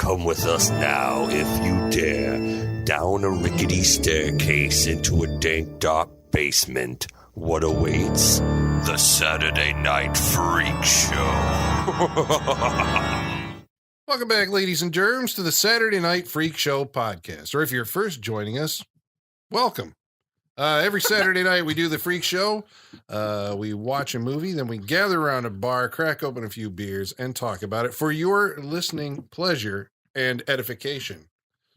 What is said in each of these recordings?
Come with us now, if you dare, down a rickety staircase into a dank, dark basement. What awaits? The Saturday Night Freak Show. Welcome back, ladies and germs, to the Saturday Night Freak Show podcast. Or if you're first joining us, welcome. Every Saturday night we do the Freak Show. We watch a movie, then we gather around a bar, crack open a few beers, and talk about it for your listening pleasure and edification.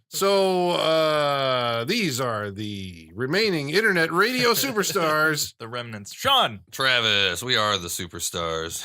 So these are the remaining internet radio superstars. The remnants. Sean. Travis, we are the superstars.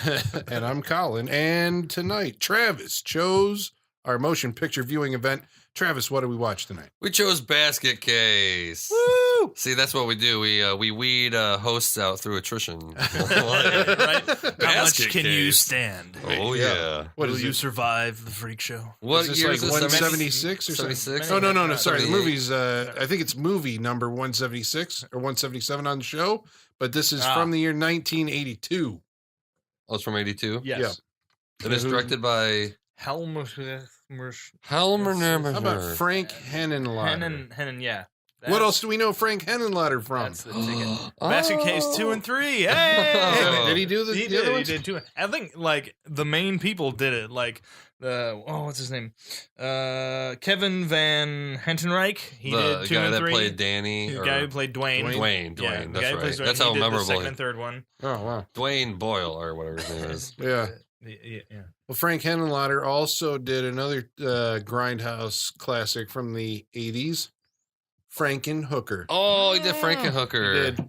And I'm Colin. And tonight, Travis chose our motion picture viewing event. Travis, what do we watch tonight? We chose Basket Case. Woo! See, that's what we do. We weed hosts out through attrition. Right? How much Basket can you Case. stand? Oh, yeah. What Will is you it? survive the freak show? What Is this year like is this? 176 or something? 76? Oh, no. Sorry. The 78. movie's, I think it's movie number 176 or 177 on the show, but this is from the year 1982. Oh, it's from 82? Yes. It is directed by Helmer. How How about Frank Henenlotter? Hennen, yeah. What else do we know Frank Henenlotter from? That's the ticket. Basket Case 2 and 3. Hey! Oh. Did he do the He other did. He ones? did too. I think like the main people did it. Like what's his name? Kevin Van Hentenryck. He the did 2 guy and that 3. played Danny. The or guy who played Dwayne. Dwayne. Yeah, the That's guy who right. plays Dwayne. That's He how did memorable. The second and third one. Oh, wow. Dwayne Boyle or whatever his name is. Yeah. Yeah. Well, Frank Henenlotter also did another grindhouse classic from the 80s, Frankenhooker. Oh, he did Frankenhooker. He did.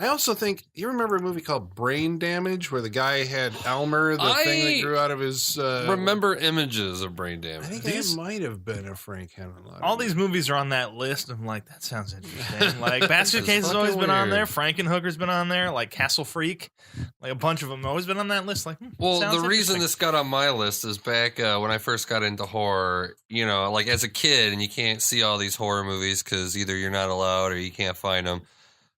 I also think, you remember a movie called Brain Damage where the guy had Elmer, the thing that grew out of his... Remember images of brain damage. I think These- it might have been a Frank Henenlotter. All these movies are on that list. I'm like, that sounds interesting. Like, Basket This is Case has always fucking been on weird. there. Frankenhooker's been on there. Like, Castle Freak. Like, a bunch of them always been on that list. Like, Well, sounds the reason interesting. this got on my list is back when I first got into horror, you know, like as a kid, and you can't see all these horror movies because either you're not allowed or you can't find them.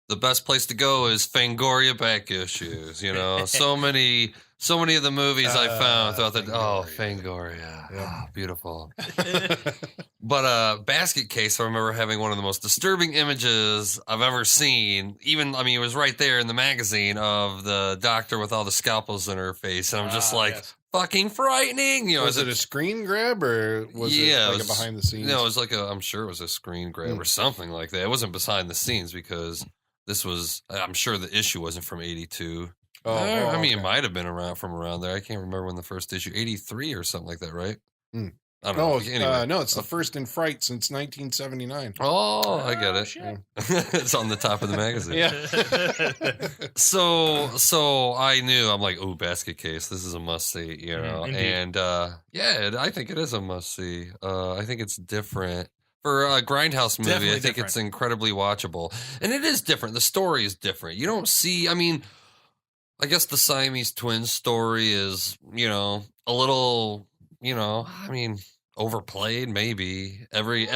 The best place to go is Fangoria back issues, you know. so many of the movies I found throughout the Fangoria. Yeah. Oh, beautiful. But Basket Case, I remember having one of the most disturbing images I've ever seen. Even, I mean, it was right there in the magazine of the doctor with all the scalpels in her face. And I'm just like, yes. fucking frightening. You know, Was as it a screen grab or was it Yeah, like it was- a behind the scenes? No, it was like I'm sure it was a screen grab or something like that. It wasn't behind the scenes because this was, I'm sure the issue wasn't from 82. I mean, it might have been around there. I can't remember when the first issue, 83 or something like that, right? Mm. I don't know. No, Anyway. no, it's the first in Fright since 1979. Oh, I get it. shit. It's on the top of the magazine. Yeah. So I knew, I'm like, oh, Basket Case, this is a must see, you know. Indeed. And I think it is a must see. I think it's different. For a grindhouse movie, Definitely I think different. it's incredibly watchable. And it is different. The story is different. You don't see, I mean, I guess the Siamese twins story is, you know, a little, you know, I mean, overplayed maybe. Every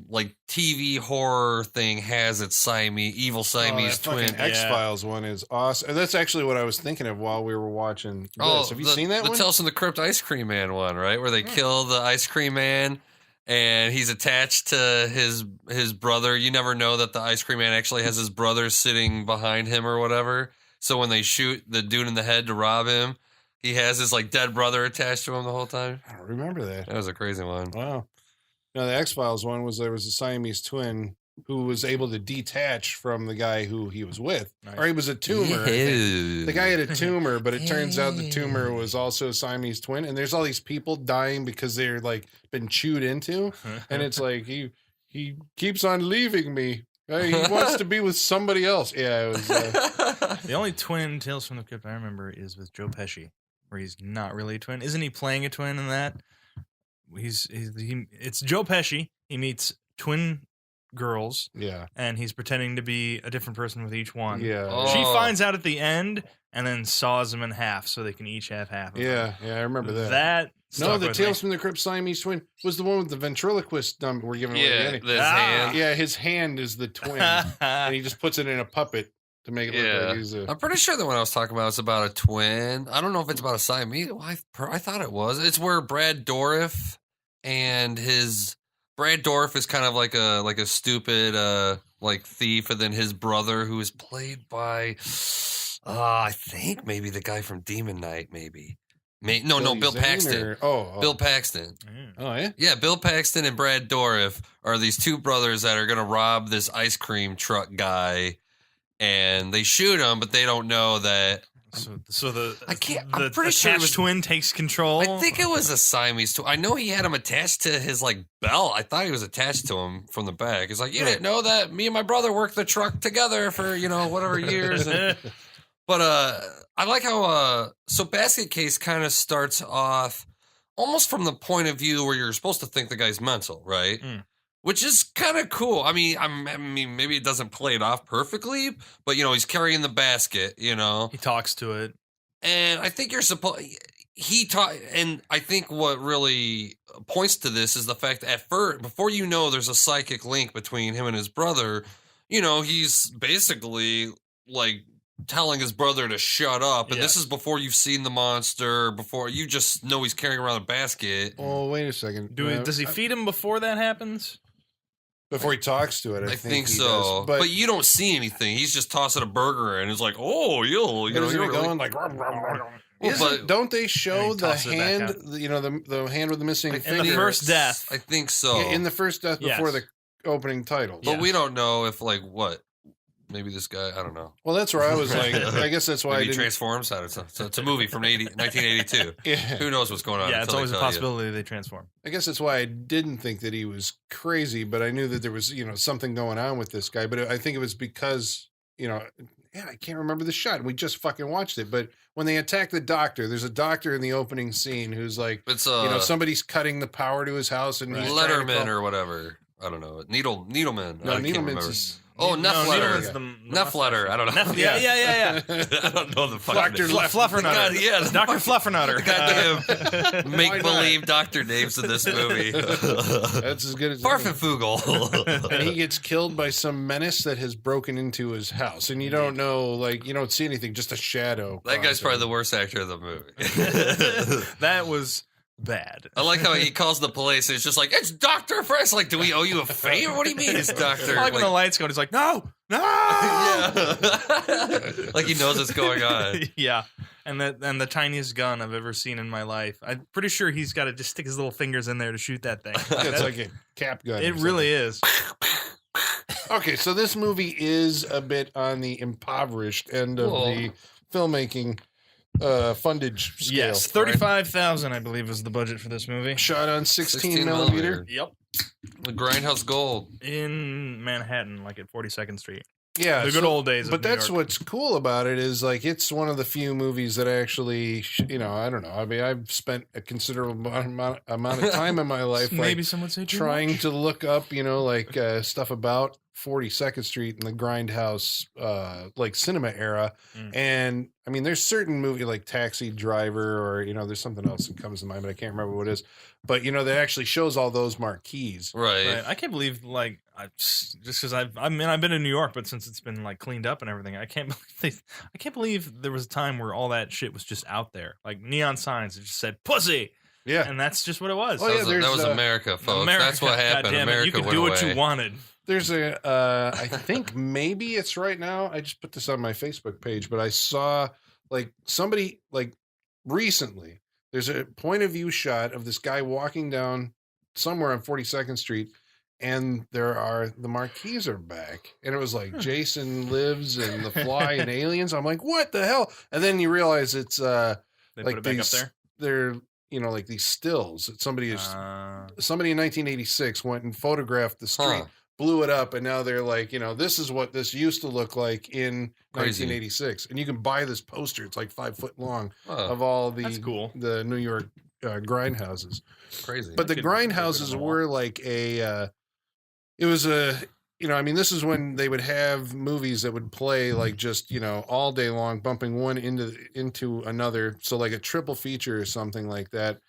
like TV horror thing has its evil Siamese twin. X-Files one is awesome. And that's actually what I was thinking of while we were watching this. Have you seen that the one? Tales from the Crypt Ice Cream Man one, right? Where they kill the ice cream man and he's attached to his brother. You never know that the ice cream man actually has his brother sitting behind him or whatever. So when they shoot the dude in the head to rob him, he has his like dead brother attached to him the whole time. I don't remember that. That was a crazy one. Wow. No, the X-Files one was there was a Siamese twin who was able to detach from the guy who he was with. Nice. Or he was a tumor. I think. The guy had a tumor, but it turns out the tumor was also a Siamese twin. And there's all these people dying because they're like been chewed into. And it's like he keeps on leaving me. He wants to be with somebody else. Yeah, it was. The only twin Tales from the Crypt I remember is with Joe Pesci, where he's not really a twin. Isn't he playing a twin in that? It's Joe Pesci. He meets twin girls, Yeah. and he's pretending to be a different person with each one. Yeah. Oh. She finds out at the end and then saws them in half so they can each have half of them. Yeah, I remember that. That No, stuck the with Tales me. from the Crypt Siamese twin was the one with the ventriloquist we're giving away. Yeah, Danny. his hand. Yeah, his hand is the twin, and he just puts it in a puppet. to make it look like he's a... I'm pretty sure the one I was talking about is about a twin. I don't know if it's about a Siamese. Well, I thought it was. It's where Brad Dourif and his... Brad Dourif is kind of like a stupid like thief, and then his brother, who is played by I think maybe the guy from Demon Knight, maybe. Bill Paxton. Bill Paxton. Oh, yeah? Yeah, Bill Paxton and Brad Dourif are these two brothers that are going to rob this ice cream truck guy, and they shoot him, but they don't know that. So the I'm pretty sure it was, twin takes control. I think it was a Siamese twin. I know he had him attached to his like belt. I thought he was attached to him from the back. It's like, you didn't know that me and my brother worked the truck together for whatever years. But I like how so Basket Case kind of starts off almost from the point of view where you're supposed to think the guy's mental, right? Which is kind of cool. I mean, maybe it doesn't play it off perfectly, but he's carrying the basket. He talks to it, and I think you're supposed. And I think what really points to this is the fact that at first, before there's a psychic link between him and his brother. He's basically like telling his brother to shut up, and this is before you've seen the monster, before you just know he's carrying around a basket. Oh, wait a second. Does he feed him before that happens? Before he talks to it, I think so. Does, but you don't see anything. He's just tossing a burger, and it's like, oh, you're really... going like... don't they show the hand, the hand with the missing finger? In the first death. I think so. Yeah, in the first death before the opening title. But we don't know if, like, what? Maybe this guy, I don't know. Well, that's where I was like, I guess that's why he transforms. It's a movie from 1982. Yeah. Who knows what's going on? Yeah, it's always a possibility they transform. I guess that's why I didn't think that he was crazy, but I knew that there was, something going on with this guy. But I think it was because, I can't remember the shot. We just fucking watched it. But when they attack the doctor, there's a doctor in the opening scene who's like, it's somebody's cutting the power to his house and he's Letterman or whatever. I don't know. Needleman. No, Needleman's Nephletter. Nephletter. I don't know. Yeah. I don't know the fucking Dr. Fluffernutter. Yeah, Dr. Fluffernutter. Goddamn make-believe doctor names in this movie. That's as good as Farfenfugel. And he gets killed by some menace that has broken into his house. And you don't know, you don't see anything, just a shadow. That guy's probably the worst actor of the movie. That was bad. I like how he calls the police and it's just like, it's Dr. Fresh. Like, do we owe you a favor? What do you mean it's Doctor? I like when the lights go, he's like, no. Yeah. Like he knows what's going on. Yeah. And the tiniest gun I've ever seen in my life. I'm pretty sure he's got to just stick his little fingers in there to shoot that thing. It's like a cap gun. It really is. Okay, so this movie is a bit on the impoverished end of the filmmaking fundage scale. Yes, 35,000 I believe is the budget for this movie. Shot on 16 millimeter. Yep. The Grindhouse Gold in Manhattan, like at 42nd Street. Yeah, the good old days. But that's what's cool about it is like it's one of the few movies that actually, I don't know. I mean, I've spent a considerable amount of time in my life, maybe some would say trying to look up, stuff about 42nd Street and the Grindhouse, cinema era. And I mean, there's certain movie like Taxi Driver or there's something else that comes to mind, but I can't remember what it is. But that actually shows all those marquees. Right. I can't believe just because I've been in New York, but since it's been cleaned up and everything, I can't believe there was a time where all that shit was just out there, like neon signs that just said "pussy." Yeah, and that's just what it was. Oh, that was America, folks. America, that's what happened. America you could went do what away. you wanted. There's I think maybe it's right now. I just put this on my Facebook page, but I saw somebody recently. There's a point of view shot of this guy walking down somewhere on 42nd Street, and the marquees are back, and it was like Jason Lives and The Fly and Aliens. I'm like, what the hell? And then you realize it's they put it back up there. They're like these stills that somebody in 1986 went and photographed the street. Blew it up, and now they're like, this is what this used to look like in 1986. And you can buy this poster. It's like 5 foot long of all the New York grindhouses. Crazy. But the grindhouses were like this is when they would have movies that would play just, all day long, bumping one into another. So like a triple feature or something like that.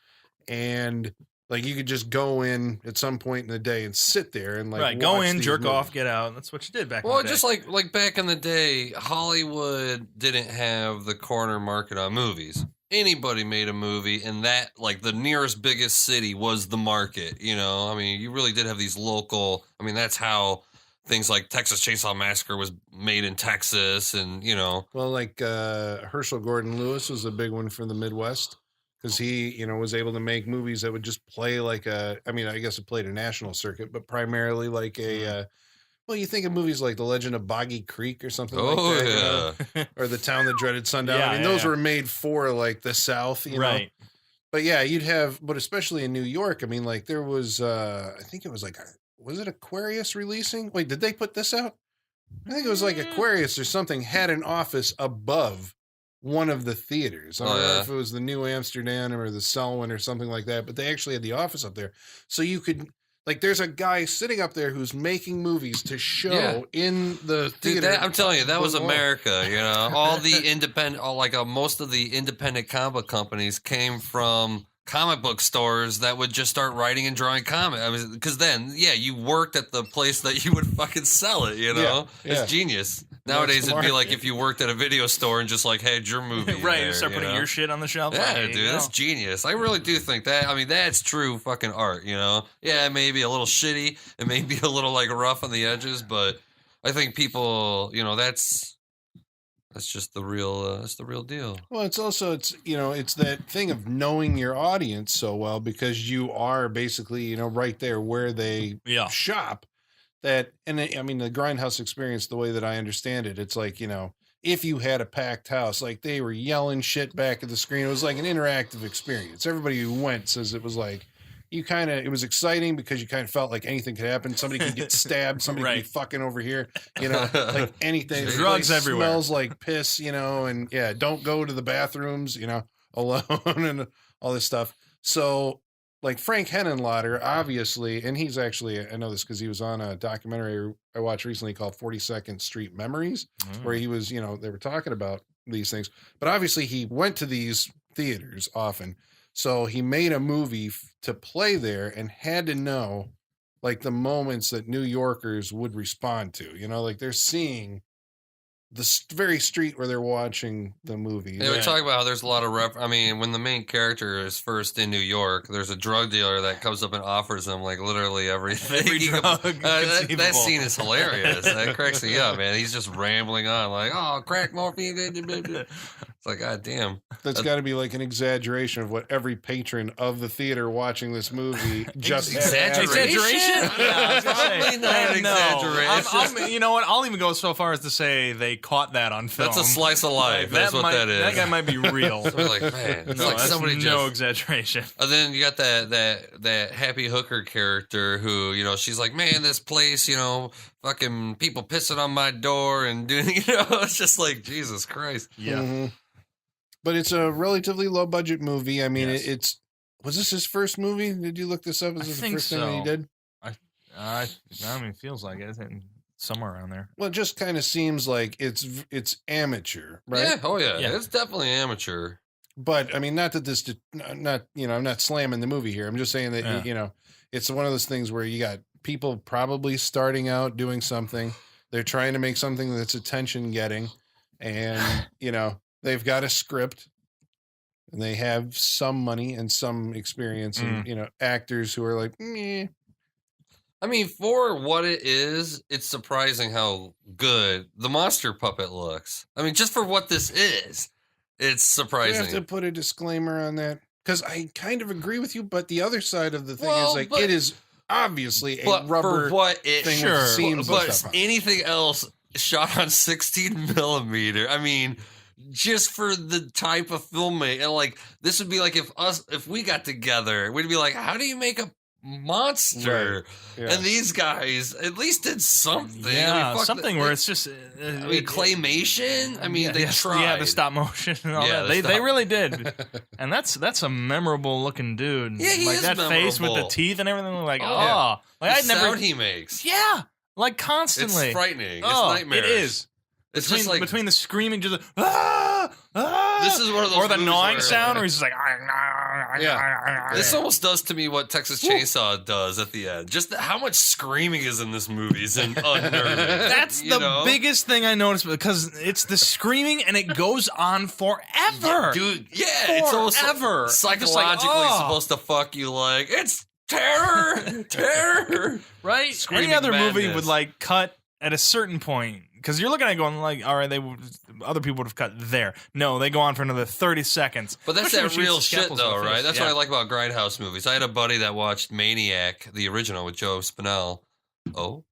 And Like you could just go in at some point in the day and sit there and like go watch in, these jerk movies. off, get out. That's what you did back in Well, the day. just like back in the day, Hollywood didn't have the corner market on movies. Anybody made a movie, and that, like, the nearest biggest city was the market, you know? I mean, you really did have these local... I mean, that's how things like Texas Chainsaw Massacre was made in Texas, and, you know... Well, like Herschel Gordon Lewis was a big one from the Midwest because he, you know, was able to make movies that would just play like a... I mean, I guess it played a national circuit, but primarily like a... well, you think of movies like The Legend of Boggy Creek or something like that. yeah. You know? Or The Town That Dreaded Sundown. Yeah, I mean, yeah, those yeah. were made for like the South, you know? Right. But yeah, you'd have, but especially in New York, I mean, like there was, I think it was like, was it Aquarius releasing? Wait, did they put this out? I think it was like Aquarius or something had an office above one of the theaters. I don't know if it was the New Amsterdam or the Selwyn or something like that, but they actually had the office up there. So you could, like, there's a guy sitting up there who's making movies to show in the theater. Dude, I'm telling you, that was America, you know? All the independent, most of the independent comic book companies came from comic book stores that would just start writing and drawing comics. I mean, because then, you worked at the place that you would fucking sell it, you know? Yeah. It's genius. Nowadays, it'd be like if you worked at a video store and just like, hey, it's your movie. Right, there, start putting you know? your shit on the shelf. Yeah, There dude, you that's go. genius. I really do think that. I mean, that's true fucking art, you know? Yeah, it may be a little shitty. It may be a little, like, rough on the edges, but I think people, you know, that's just the real, it's the real deal. Well, it's also, it's, you know, it's that thing of knowing your audience so well because you are basically, you know, right there where they shop. That, and I mean, the grindhouse experience, the way that I understand it, it's like, you know, if you had a packed house, like they were yelling shit back at the screen. It was like an interactive experience. Everybody who went says it was like, it was exciting because you kind of felt like anything could happen. Somebody could get stabbed. Somebody could be fucking over here, you know, like anything. There's drugs everywhere. Smells like piss, you know, and don't go to the bathrooms, you know, alone and all this stuff. So, like Frank Henenlotter, obviously, and he's actually, I know this because he was on a documentary I watched recently called 42nd Street Memories, where he was, you know, they were talking about these things. But obviously, he went to these theaters often. So he made a movie to play there and had to know, like, the moments that New Yorkers would respond to. You know, like they're seeing the very street where they're watching the movie. Yeah, we talk about how there's a lot of I mean, when the main character is first in New York, there's a drug dealer that comes up and offers him like literally everything. Every drug that conceivable. scene is hilarious. That cracks me up, man. He's just rambling on like, "Oh, crack morphine." It's like, God damn. That's got to be like an exaggeration of what every patron of the theater watching this movie just Exaggeration? Yeah, I was gonna say, Probably not an exaggeration. I'm, you know what? I'll even go so far as to say they caught that on film. That's a slice of life. That's what that is. That guy might be real. So we're like, man, it's No, like that's somebody no just. exaggeration. And then you got that happy hooker character who, you know, she's like, man, this place, you know, fucking people pissing on my door and doing, you know, it's just like, Jesus Christ. Yeah. Mm-hmm. But it's a relatively low budget movie. I mean, Yes. was this his first movie? Did you look this up? Is I this the think first thing that he so. did? I mean, it feels like it. Somewhere around there. Well, it just kind of seems like it's amateur, right? Yeah. Oh, yeah. Yeah. It's definitely amateur. But I mean, not that this, not, you know, I'm not slamming the movie here. I'm just saying that, you know, it's one of those things where you got people probably starting out doing something. They're trying to make something that's attention getting. And, you know, they've got a script and they have some money and some experience and, you know, actors who are like, meh. I mean, for what it is, it's surprising how good the monster puppet looks. I mean, just for what this is, it's I surprising. have to put a disclaimer on that because I kind of agree with you, but the other side of the thing Well, is like but- it is obviously a But rubber for what it thing sure, with seams and but stuff on it. anything else shot on 16 millimeter. I mean, just for the type of filmmaking, like this would be like if we got together, we'd be like, how do you make a monster? Yeah. And these guys at least did something. Yeah, I mean, fuck something where it's just. I mean, claymation. I mean, they tried. Yeah, the stop motion and all Yeah, that. the They stop- really did, and that's a memorable looking dude. Yeah, he like is that face with the memorable. teeth and everything. Like, Oh, oh, yeah. like The I'd never. sound he makes. Yeah, like constantly. It's frightening. Oh, It's nightmarish. it is. It's Between, just like between the screaming, just this is one of those or the movies gnawing where- sound, where he's just like, like, This almost does to me what Texas Chainsaw does at the end. Just how much screaming is in this movie is unnerving. That's the biggest thing I noticed because it's the screaming and it goes on forever. Dude, it's almost forever. psychologically supposed to fuck you like, it's terror, terror. Right? Screaming Any other movie madness. would like cut at a certain point because you're looking at it going like, all right, other people would have cut there. No, they go on for another 30 seconds. But that's Especially that when real she shit, scalpels though, her face. right? That's Yeah. what I like about grindhouse movies. I had a buddy that watched Maniac, the original with Joe Spinell. Oh,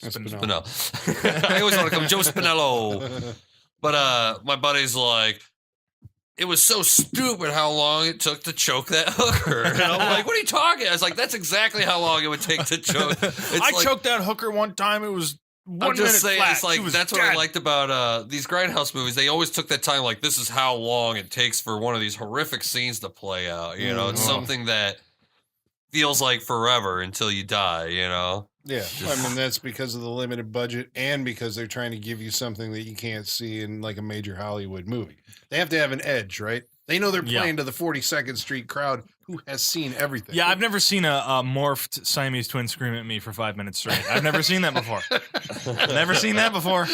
Spinell. I always want to call him Joe Spinello. But my buddy's like, it was so stupid how long it took to choke that hooker. And I'm like, what are you talking? I was like, that's exactly how long it would take to choke. I choked that hooker one time. It was 1 I'm minute just saying, flat. it's like She was that's what I dead. liked about these grindhouse movies. They always took that time. Like, this is how long it takes for one of these horrific scenes to play out. You know, it's something that feels like forever until you die. You know. Yeah, I mean that's because of the limited budget and because they're trying to give you something that you can't see in like a major Hollywood movie. They have to have an edge, right? They know they're playing to the 42nd Street crowd who has seen everything. Yeah, I've never seen a morphed Siamese twin scream at me for 5 minutes straight. I've never seen that before. Never seen that before.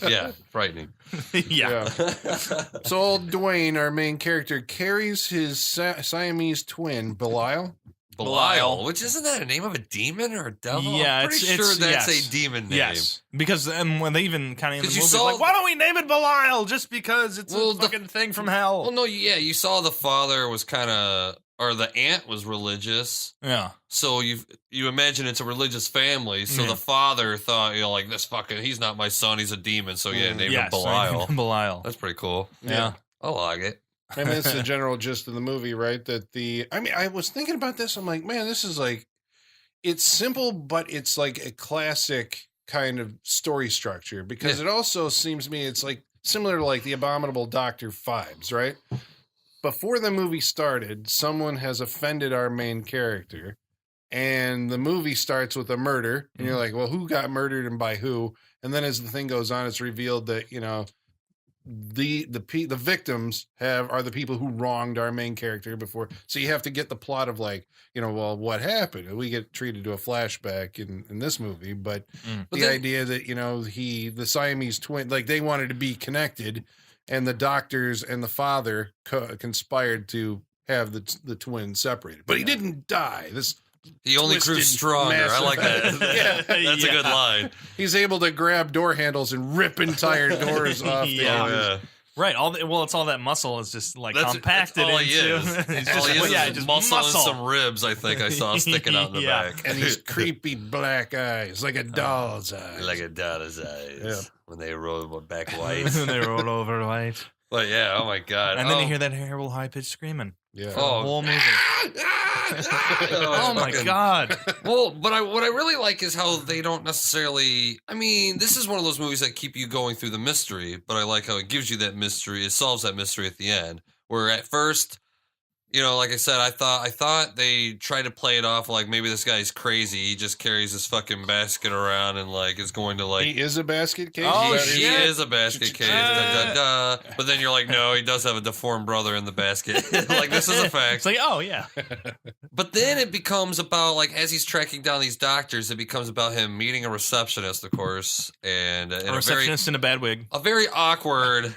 Yeah, frightening. Yeah. So old Dwayne, our main character, carries his Siamese twin, Belial. Belial, which isn't that a name of a demon or a devil? Yeah, I'm pretty sure that's a demon name. Yes, because when they even kind of in the 'Cause you movie, saw- like, why don't we name it Belial just because it's Well, a fucking thing from hell? Well, no, yeah, you saw the father was kind of, or the aunt was religious. Yeah. So you imagine it's a religious family. So the father thought, like, this fucking, he's not my son, he's a demon. So named him Belial. Belial. That's pretty cool. Yeah. I like it. I mean, that's the general gist of the movie, right? I was thinking about this. I'm like, man, this is like, it's simple, but it's like a classic kind of story structure because it also seems to me it's like similar to like the Abominable Doctor vibes, right? Before the movie started, someone has offended our main character, and the movie starts with a murder, and you're like, well, who got murdered and by who? And then as the thing goes on, it's revealed that, you know, the victims are the people who wronged our main character before. So you have to get the plot of like, you know, well, what happened? We get treated to a flashback in this movie, but the idea that, you know, the Siamese twin, like they wanted to be connected, and the doctors and the father conspired to have the twins separated, but he didn't die. He only grew twisted, stronger. I like that. Yeah. That's a good line. He's able to grab door handles and rip entire doors off. Yeah. The Right. It's all that muscle is just like That's compacted all he into. is. It's All he is just is muscle and some ribs, I think I saw sticking out in the Yeah. back. And these creepy black eyes, like a doll's eyes. Like a daughter's eyes. Yeah. When they roll back white. they roll over right. But yeah, oh my God. And then you hear that terrible high pitched screaming. Yeah. The whole movie. Oh my God. Well, but what I really like is how they don't necessarily. I mean, this is one of those movies that keep you going through the mystery, but I like how it gives you that mystery. It solves that mystery at the end. Where at first, you know, like I said, I thought they tried to play it off like maybe this guy's crazy. He just carries this fucking basket around and like is going to like. He is a basket case. Oh, He is a basket case. But then you're like, no, he does have a deformed brother in the basket. Like, this is a fact. It's like, oh, yeah. But then it becomes about, like, as he's tracking down these doctors, it becomes about him meeting a receptionist, of course. And A receptionist in a bad wig. a very awkward.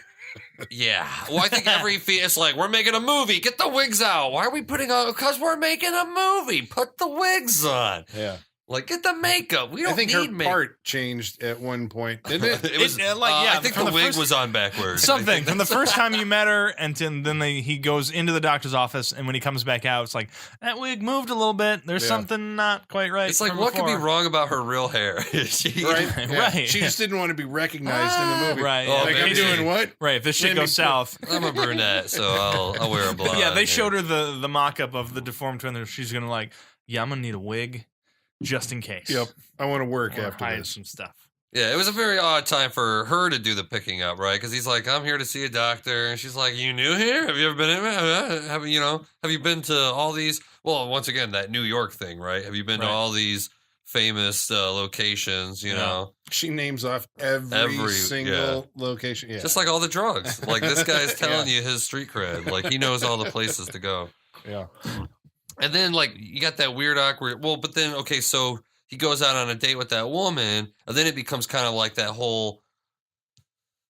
Yeah. Well, I think it's like, we're making a movie. Get the wigs out. Why are we putting on? Because we're making a movie. Put the wigs on. Yeah. Like, get the makeup. We don't I think need her makeup. part changed at one point, didn't it? It was I think from the the wig first- was on backwards. Something from the first time you met her, and then he goes into the doctor's office, and when he comes back out, it's like that wig moved a little bit. There's Yeah. something not quite right. It's like, from what could be before. wrong about her real hair? She- Right? Yeah. Right. She just didn't want to be recognized in the movie. Right. Oh, Like, I'm maybe. doing what? Right. If this shit Maybe goes south. I'm a brunette, so I'll wear a blonde. But yeah, they showed her the mock-up of the deformed twin. That she's gonna like, yeah, I'm gonna need a wig just in case. Yep. I want to work Or after hide this. some stuff. Yeah, it was a very odd time for her to do the picking up, right? Because he's like, I'm here to see a doctor. And she's like, you new here? Have you ever been in? Have you been to all these? Well, once again, that New York thing, right? Have you been to Right. all these famous locations, you know? She names off every single location. Yeah. Just like all the drugs. Like, this guy's telling you his street cred. Like, he knows all the places to go. Yeah. And then like you got that weird awkward. Well, but then okay, so he goes out on a date with that woman, and then it becomes kind of like that whole.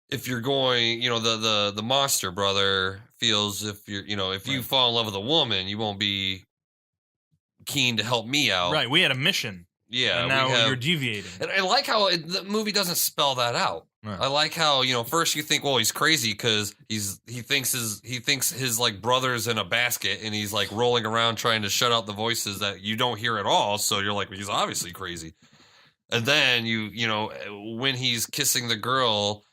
If you're going, the monster brother feels if you fall in love with a woman, you won't be keen to help me out. Right. We had a mission. Yeah. And now you're deviating. And I like how the movie doesn't spell that out. Right. I like how, first you think, well, he's crazy because he thinks his like brother's in a basket and he's like rolling around trying to shut out the voices that you don't hear at all. So you're like, well, he's obviously crazy. And then when he's kissing the girl,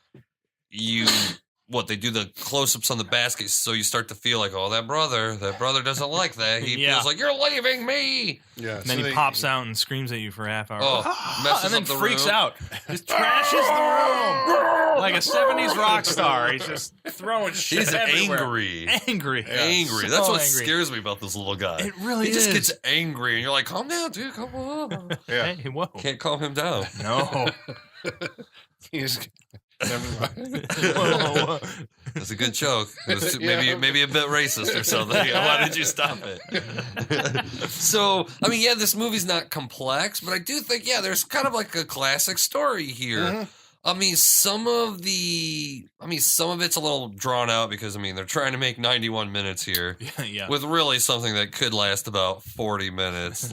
they do the close-ups on the basket, so you start to feel like, oh, that brother doesn't like that. He feels like, you're leaving me. Yeah. And then he pops out and screams at you for a half hour. Messes and then up the freaks room. out. Just trashes the room. Like a 70s rock star. He's just throwing shit He's everywhere. angry. Yeah, Angry. so That's what angry. scares me about this little guy. It really he is. just gets angry, and you're like, calm down, dude. Come on. Yeah. Hey, whoa. Can't calm him down. No. He's never mind. Whoa. That's a good joke. It was maybe a bit racist or something. Why did you stop it? So, I mean, yeah, this movie's not complex, but I do think, there's kind of like a classic story here. Mm-hmm. I mean, some of it's a little drawn out because, they're trying to make 91 minutes here Yeah. with really something that could last about 40 minutes,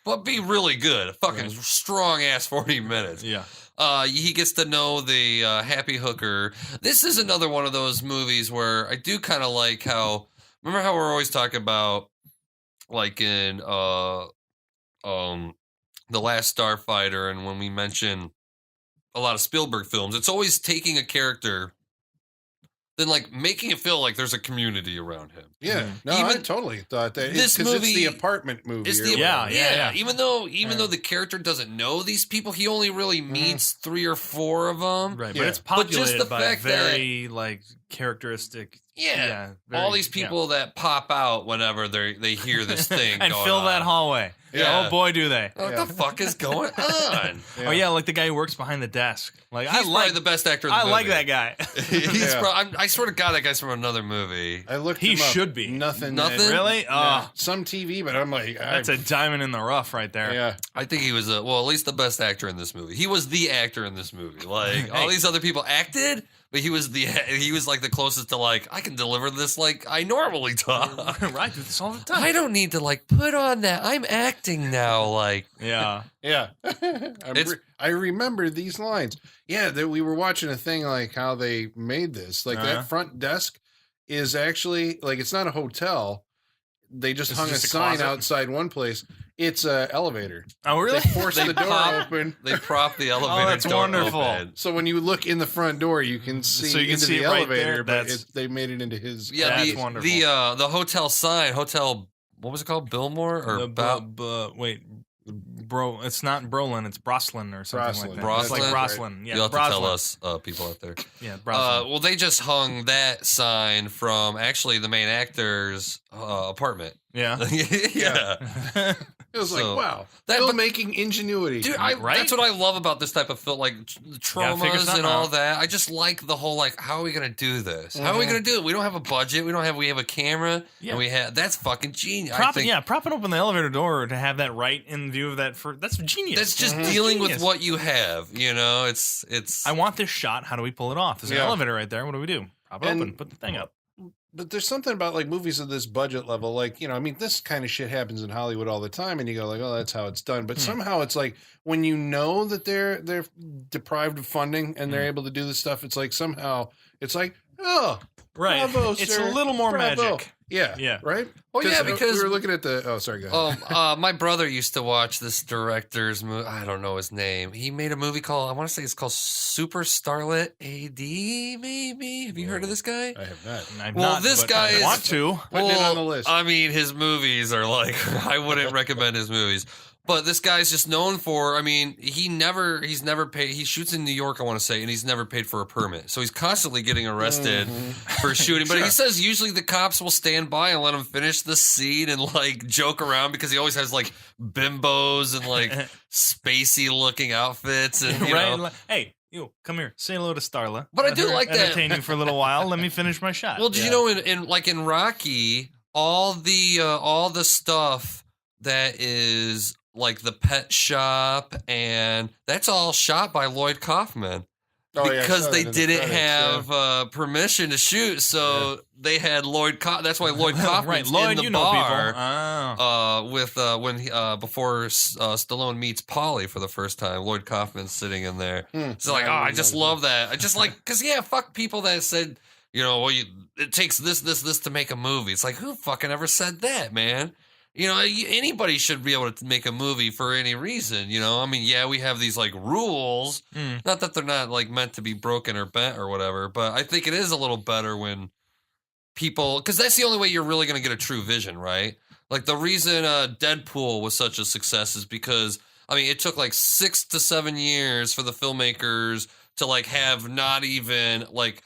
but be really good. A fucking strong ass 40 minutes. Yeah. He gets to know the happy hooker. This is another one of those movies where I do kind of like how. Remember how we're always talking about, like in The Last Starfighter, and when we mention a lot of Spielberg films, it's always taking a character, then like making it feel like there's a community around him. Yeah. No, I totally thought that. This Because it's movie- the apartment movie. It's or the whatever. Yeah. Even though the character doesn't know these people, he only really meets 3 or 4 of them. Right. Yeah. But it's But just populated the by fact very, like, characteristic. Yeah. very- All these people that pop out whenever they hear this thing and going fill on. that hallway. Yeah. Oh, boy, do they. What the fuck is going on? Oh, yeah, like the guy who works behind the desk. Like, He's I probably like the best actor in the I movie. like that guy. I swear to God, that guy's from another movie. I looked He him up. should be. Nothing. Nothing? Really? Yeah. Oh, Some TV, but I'm like, that's a diamond in the rough right there. Yeah. I think he was at least the best actor in this movie. He was the actor in this movie. Like all these other people acted, but he was like the closest to like I can deliver this like I normally talk. Right, I do this all the time. I don't need to like put on that. I'm acting now. Like Yeah. Yeah. It's- I remember these lines. Yeah, we were watching a thing like how they made this. Like Uh-huh. that front desk is actually like it's not a hotel. They just It's hung just a a sign closet? outside one place. It's a elevator. Oh, really? They forced They the door pop- open. they prop the elevator that's door wonderful. open. So when you look in the front door, you can see So you can into see the it right elevator, there. but That's- they made it into his. Yeah, That's the wonderful. the hotel sign, what was it called? Billmore or Wait, bro, it's not Brolin, it's Broslin or something like that. Broslin. It's like Broslin? Broslin. Yeah, You'll have to Broslin. tell us, people out there. Yeah, Broslin. Well, they just hung that sign from actually the main actor's apartment. Yeah. Yeah. It was So, like, wow, that- filmmaking ingenuity. Dude, Right? that's what I love about this type of film, like figure traumas something and all out. that. I just like the whole, like, how are we going to do this? How are we going to do it? We don't have a budget. We have a camera. Yeah. And that's fucking genius. I think Propping open the elevator door to have that right in view of that. That's genius. that's just That's dealing with genius. what you have. It's. I want this shot. How do we pull it off? There's an Yeah. elevator right there. What do we do? Prop it And- open. Put the thing up. But there's something about like movies of this budget level, like, this kind of shit happens in Hollywood all the time, and you go like, oh, that's how it's done. But somehow it's like when you know that they're deprived of funding and they're able to do this stuff, it's like somehow it's like, oh, Right. bravo, It's sir. a little more Bravo. magic. Yeah. Yeah. Right? Well, yeah, because we were looking at the. Oh, sorry, go ahead. My brother used to watch this director's movie. I don't know his name. He made a movie called, I want to say it's called Super Starlet AD, maybe. Have you heard of this guy? I have not. I'm Well, not, this but guy I is- want to. Putting it on the list. I mean, his movies are like, I wouldn't recommend his movies. But this guy's just known for, he's never paid. He shoots in New York, I want to say, and he's never paid for a permit. So he's constantly getting arrested for shooting. But he says usually the cops will stand by and let him finish the scene and like joke around because he always has like bimbos and like spacey looking outfits. And, you Right. know. Like, hey, you come here. Say hello to Starla. But I Let do her like that. Entertain you for a little while. Let me finish my shot. Well, did you know in Rocky, all the stuff that is like the pet shop, and that's all shot by Lloyd Kaufman. Because they didn't have permission to shoot, so they had that's why Lloyd Kaufman's Lloyd, in the you bar know people. before Stallone meets Polly for the first time. Lloyd Kaufman's sitting in there. It's like, I just love that. I just like, because fuck people that said, it takes this to make a movie. It's like, who fucking ever said that, man? Anybody should be able to make a movie for any reason, I mean, yeah, we have these like rules, not that they're not like meant to be broken or bent or whatever, but I think it is a little better when people, because that's the only way you're really going to get a true vision, right? Like the reason Deadpool was such a success is because, I mean, it took like 6 to 7 years for the filmmakers to like have not even like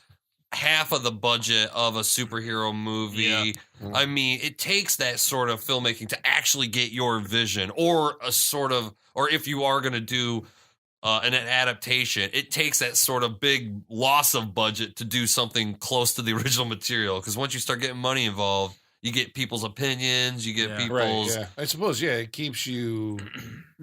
half of the budget of a superhero movie. Yeah. I mean, it takes that sort of filmmaking to actually get your vision, or if you are going to do an adaptation, it takes that sort of big loss of budget to do something close to the original material. Because once you start getting money involved, you get people's opinions, you get people's... Right, yeah. I suppose, it keeps you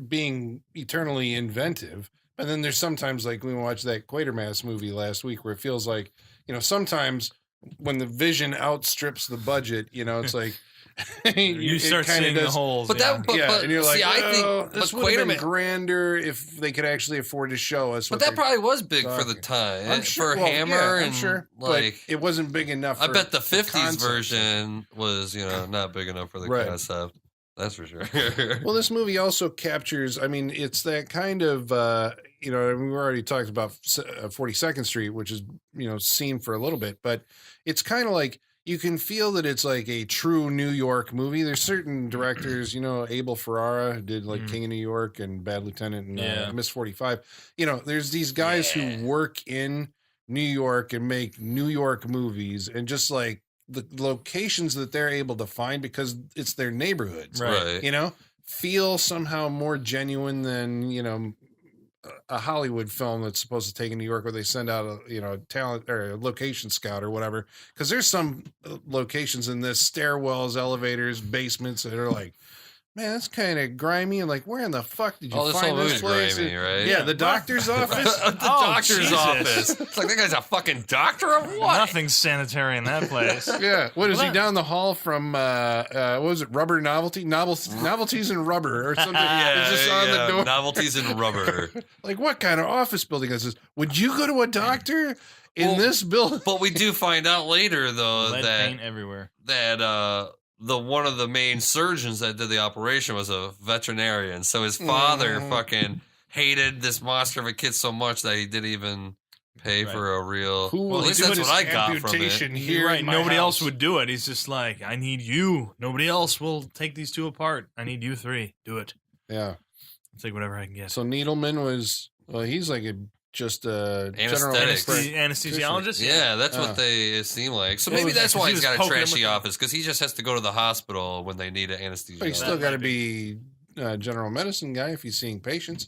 being eternally inventive. And then there's sometimes, like we watched that Quatermass movie last week, where it feels like, sometimes when the vision outstrips the budget, it's like you start seeing the holes. But and you're like, I think this would have been grander if they could actually afford to show us. But that probably was big for the time. I'm sure, for Hammer, I'm sure, like it wasn't big enough. I bet the 50s version was, not big enough for the concept. That's for sure. Well, this movie also captures, I mean, it's that kind of, we already talked about 42nd Street, which is, seen for a little bit, but it's kind of like, you can feel that it's like a true New York movie. There's certain directors, Abel Ferrara, who did like King of New York and Bad Lieutenant and Miss 45. There's these guys who work in New York and make New York movies, and just like, the locations that they're able to find, because it's their neighborhoods, right? Feel somehow more genuine than, a Hollywood film that's supposed to take in New York, where they send out a talent or a location scout or whatever. Because there's some locations in this, stairwells, elevators, basements, that are like, man, that's kind of grimy. And like, where in the fuck did you find this place? Grimy, right? Yeah, the doctor's office. Doctor's office. It's like, that guy's a fucking doctor of what? Nothing's sanitary in that place. Yeah. What is he down the hall from, what was it, Rubber Novelty? Novelties and Rubber or something. On the door. Novelties and Rubber. Like, what kind of office building is this? Would you go to a doctor in this building? But we do find out later, though, Lead paint everywhere. That, one of the main surgeons that did the operation was a veterinarian. So his father fucking hated this monster of a kid so much that he didn't even pay for a real... Well, at least that's what I got from it. Here right, nobody else would do it. He's just like, I need you. Nobody else will take these two apart. I need you three. Do it. Yeah. I'll take whatever I can get. So Needleman was... Well, he's like just a general anesthesiologist. Yeah, that's what they seem like. So maybe that's why he's got a trashy office, because he just has to go to the hospital when they need an anesthesiologist. But he's still got to be a general medicine guy if he's seeing patients,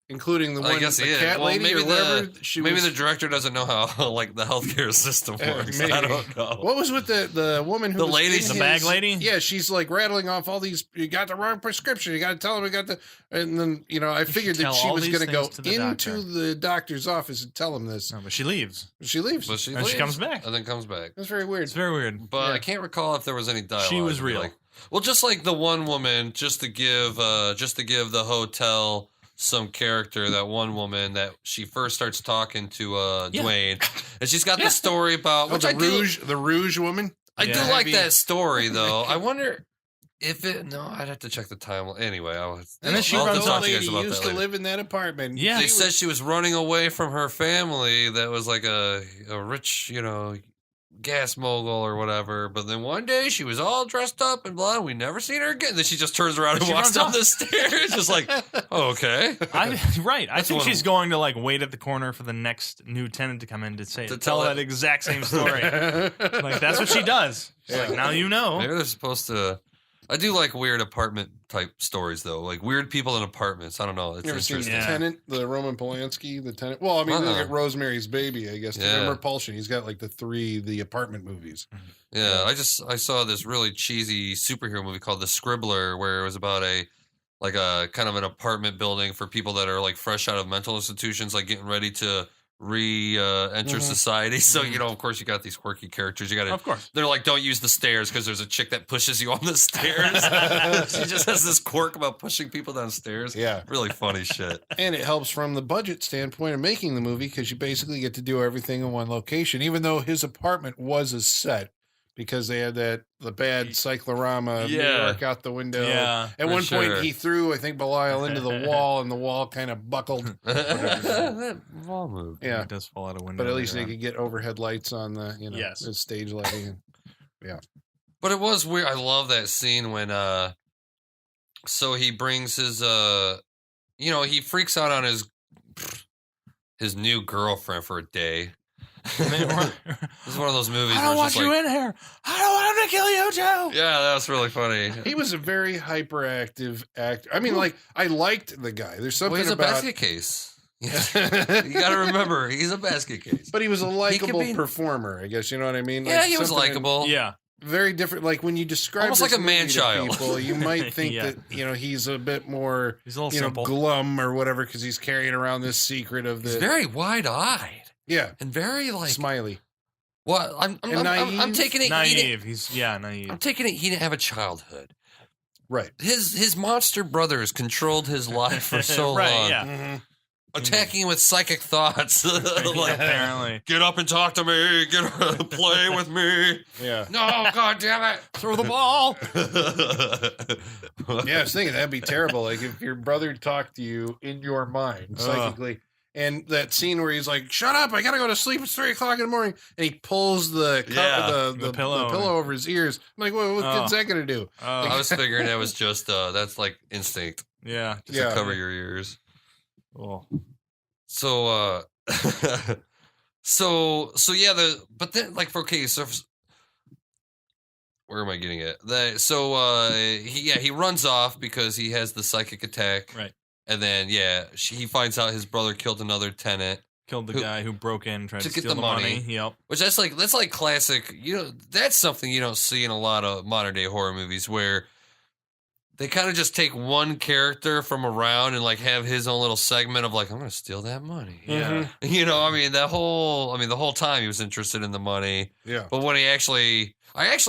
including the one, the cat lady maybe or whatever. The director doesn't know how like the healthcare system works. I don't know. What was with the woman who the was lady, the bag lady? Yeah, she's like rattling off all these. You got the wrong prescription. You got to tell him we got the. And then I figured that she was going to go into the doctor's office and tell him this. No, but she leaves. She leaves. But she comes back. And then comes back. That's very weird. It's very weird. But I can't recall if there was any dialogue. She was real. Just like the one woman, just to give the hotel some character, that one woman that she first starts talking to Dwayne, and she's got the story about the Rouge woman. I do like that story though. I wonder if I'd have to check the timeline. Anyway, and then she runs old lady used to live in that apartment. Yeah, they said she was running away from her family that was like a rich, gas mogul or whatever, but then one day she was all dressed up and blah, we never seen her again. Then she just turns around and walks down the stairs, just like, okay. I think she's going to like wait at the corner for the next new tenant to come in to tell that exact same story. Like, that's what she does. She's like, now you know. Maybe they're supposed to. I do like weird apartment type stories though, like weird people in apartments. I don't know. It's You ever seen interesting. Yeah. Tenant, the Roman Polanski, the Tenant? Well, I mean, look at Rosemary's Baby, I guess. Yeah. Remember Repulsion? He's got like the apartment movies. Yeah, I saw this really cheesy superhero movie called The Scribbler, where it was about a kind of an apartment building for people that are like fresh out of mental institutions, like getting ready to enter society. So of course, you got these quirky characters. You got to, Of course. They're like, don't use the stairs because there's a chick that pushes you on the stairs. She just has this quirk about pushing people downstairs. Yeah. Really funny shit. And it helps from the budget standpoint of making the movie because you basically get to do everything in one location, even though his apartment was a set because they had the bad cyclorama New York out the window. Yeah, At for one point, sure. he threw, I think, Belial into the wall, and the wall kind of buckled. That wall move. Yeah. It does fall out a window. But at least they later could get overhead lights on the, Yes. the stage lighting. But it was weird. I love that scene when so he brings his he freaks out on his new girlfriend for a day. This is one of those movies I where don't want it's just you like, in here. I don't want him to kill you too. yeah, that was really funny. He was a very hyperactive actor. I mean, like, I liked the guy. There's something Well, he's a about... basket case. You got to remember, he's a basket case. But he was a likable be- performer, I guess. You know what I mean? Yeah, Like, he was something likable. Yeah. very different. Like when you describe Almost this like a movie to man-child. people, you might think Yeah. that he's a bit more He's a little simple. glum or whatever because he's carrying around this secret of He's the very wide-eyed and very like smiley. Well, I'm naive? taking it. Naive. He's naive. I'm taking it. He didn't have a childhood. Right. His monster brothers controlled his life for so Right, long, yeah. Mm-hmm. attacking him with psychic thoughts. Like, Apparently. get up and talk to me. Play with me. Yeah. No, God damn it! Throw the ball. Yeah, I was thinking that'd be terrible. Like if your brother talked to you in your mind psychically. And that scene where he's like, "Shut up! I gotta go to sleep. It's 3:00 in the morning," and he pulls the The pillow. over his ears. I'm like, what good's that gonna do? I was figuring that was just that's like instinct Yeah. to cover your ears. Oh. So so yeah, but then like okay, so where am I getting at? He runs off because he has the psychic attack. Right. And then he finds out his brother killed another tenant. Killed the guy who broke in, tried to get steal the the money. money. Yep. Which that's like classic, that's something you don't see in a lot of modern day horror movies where they kind of just take one character from around and like have his own little segment of like, I'm gonna steal that money. Yeah. Mm-hmm. The whole time he was interested in the money. Yeah. But when I actually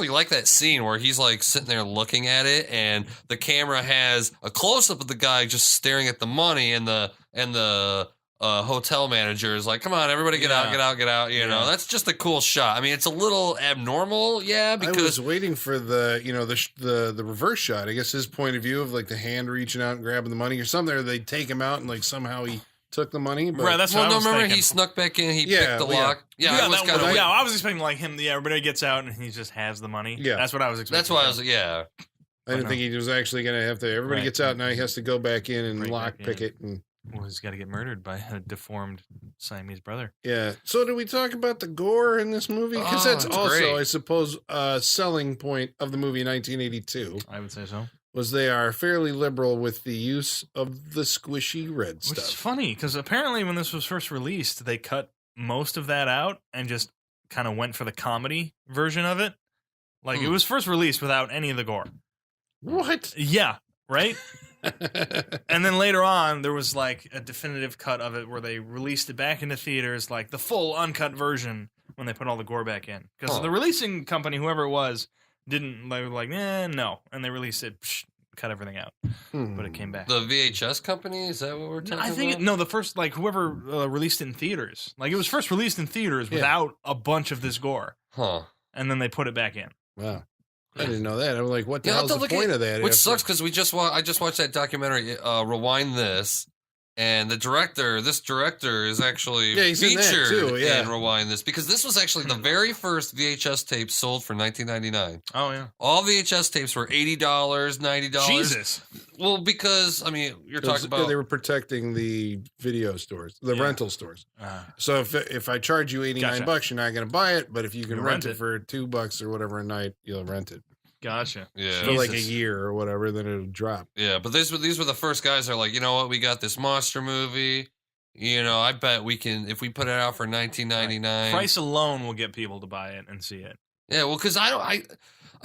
like that scene where he's like sitting there looking at it and the camera has a close up of the guy just staring at the money and the hotel manager is like, come on, everybody get out. That's just a cool shot. I mean, it's a little abnormal. Because I was waiting for the reverse shot. I guess his point of view of like the hand reaching out and grabbing the money or something, or they take him out and like somehow he took the money. But, Right, that's what I was remember thinking. he snuck back in, he picked the lock. I I was expecting like him. Yeah, everybody gets out and he just has the money. Yeah. That's what I was expecting. That's why I was I didn't think he was actually going to have to. Everybody Right. gets out now. He has to go back in and Right lock back pick in. it. And Well, he's got to get murdered by a deformed Siamese brother. yeah. So did we talk about the gore in this movie? Because that's it's also, great. I suppose, a selling point of the movie in 1982 I would say so. was they are fairly liberal with the use of the squishy red Which is stuff. funny because apparently when this was first released, they cut most of that out and just kind of went for the comedy version of it. Like it was first released without any of the gore. What? Yeah, right? And then later on, there was like a definitive cut of it where they released it back into theaters, like the full uncut version when they put all the gore back in. Because the releasing company, whoever it was, didn't. They were like, no. And they released it, cut everything out. But it came back. The VHS company, is that what we're talking about? The first, like, whoever released it in theaters. Like, it was first released in theaters without a bunch of this gore. Huh. And then they put it back in. Wow. I didn't know that. I'm like, what the Yeah, I'll hell's have to the look point at- of that? Which after- sucks because I just watched that documentary, Rewind This, and this director is actually he's in that featured too, yeah. in Rewind This because this was actually the very first VHS tape sold for $19.99. Oh, yeah. All VHS tapes were $80, $90. Jesus. Well, because, I mean, you're talking about... they were protecting the video stores, the rental stores. So if I charge you $89, Gotcha. you're not going to buy it. But if you can You'll rent rent it it. for $2 or whatever a night, you'll rent it. Gotcha. Yeah. for like a Jesus. year or whatever, then it'll drop. Yeah, but these were the first guys that are like, you know what, we got this monster movie. You know, I bet we can, if we put it out for $19.99. Price alone will get people to buy it and see it. Yeah, well, because I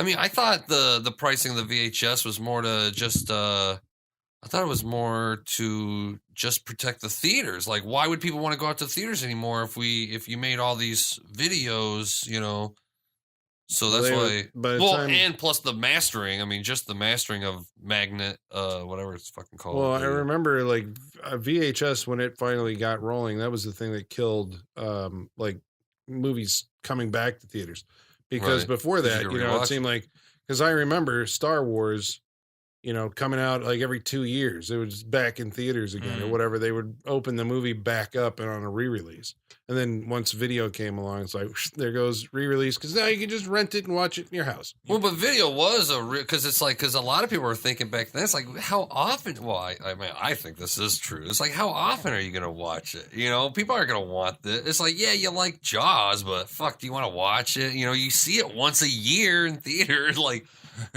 mean, I thought the pricing of the VHS was more to just, I thought it was more to just protect the theaters. Like, why would people want to go out to the theaters anymore if you made all these videos, you know? So that's why. And plus the mastering. I mean, just the mastering of Magnet, whatever it's fucking called. Well, I remember like a VHS when it finally got rolling. That was the thing that killed like movies coming back to theaters, because Right. before that, You you know, it rewatch seemed like, because I remember Star Wars, you know, coming out like every 2 years. It was back in theaters again or whatever. They would open the movie back up and on a re-release. And then once video came along, it's like, there goes re-release, because now you can just rent it and watch it in your house. Well, but video was because it's like, because a lot of people were thinking back then, it's like, how often? Well, I mean, I think this is true. It's like, how often are you going to watch it? You know, people aren't going to want this. It's like, yeah, you like Jaws, but fuck, do you want to watch it? You know, you see it once a year in theaters. Like,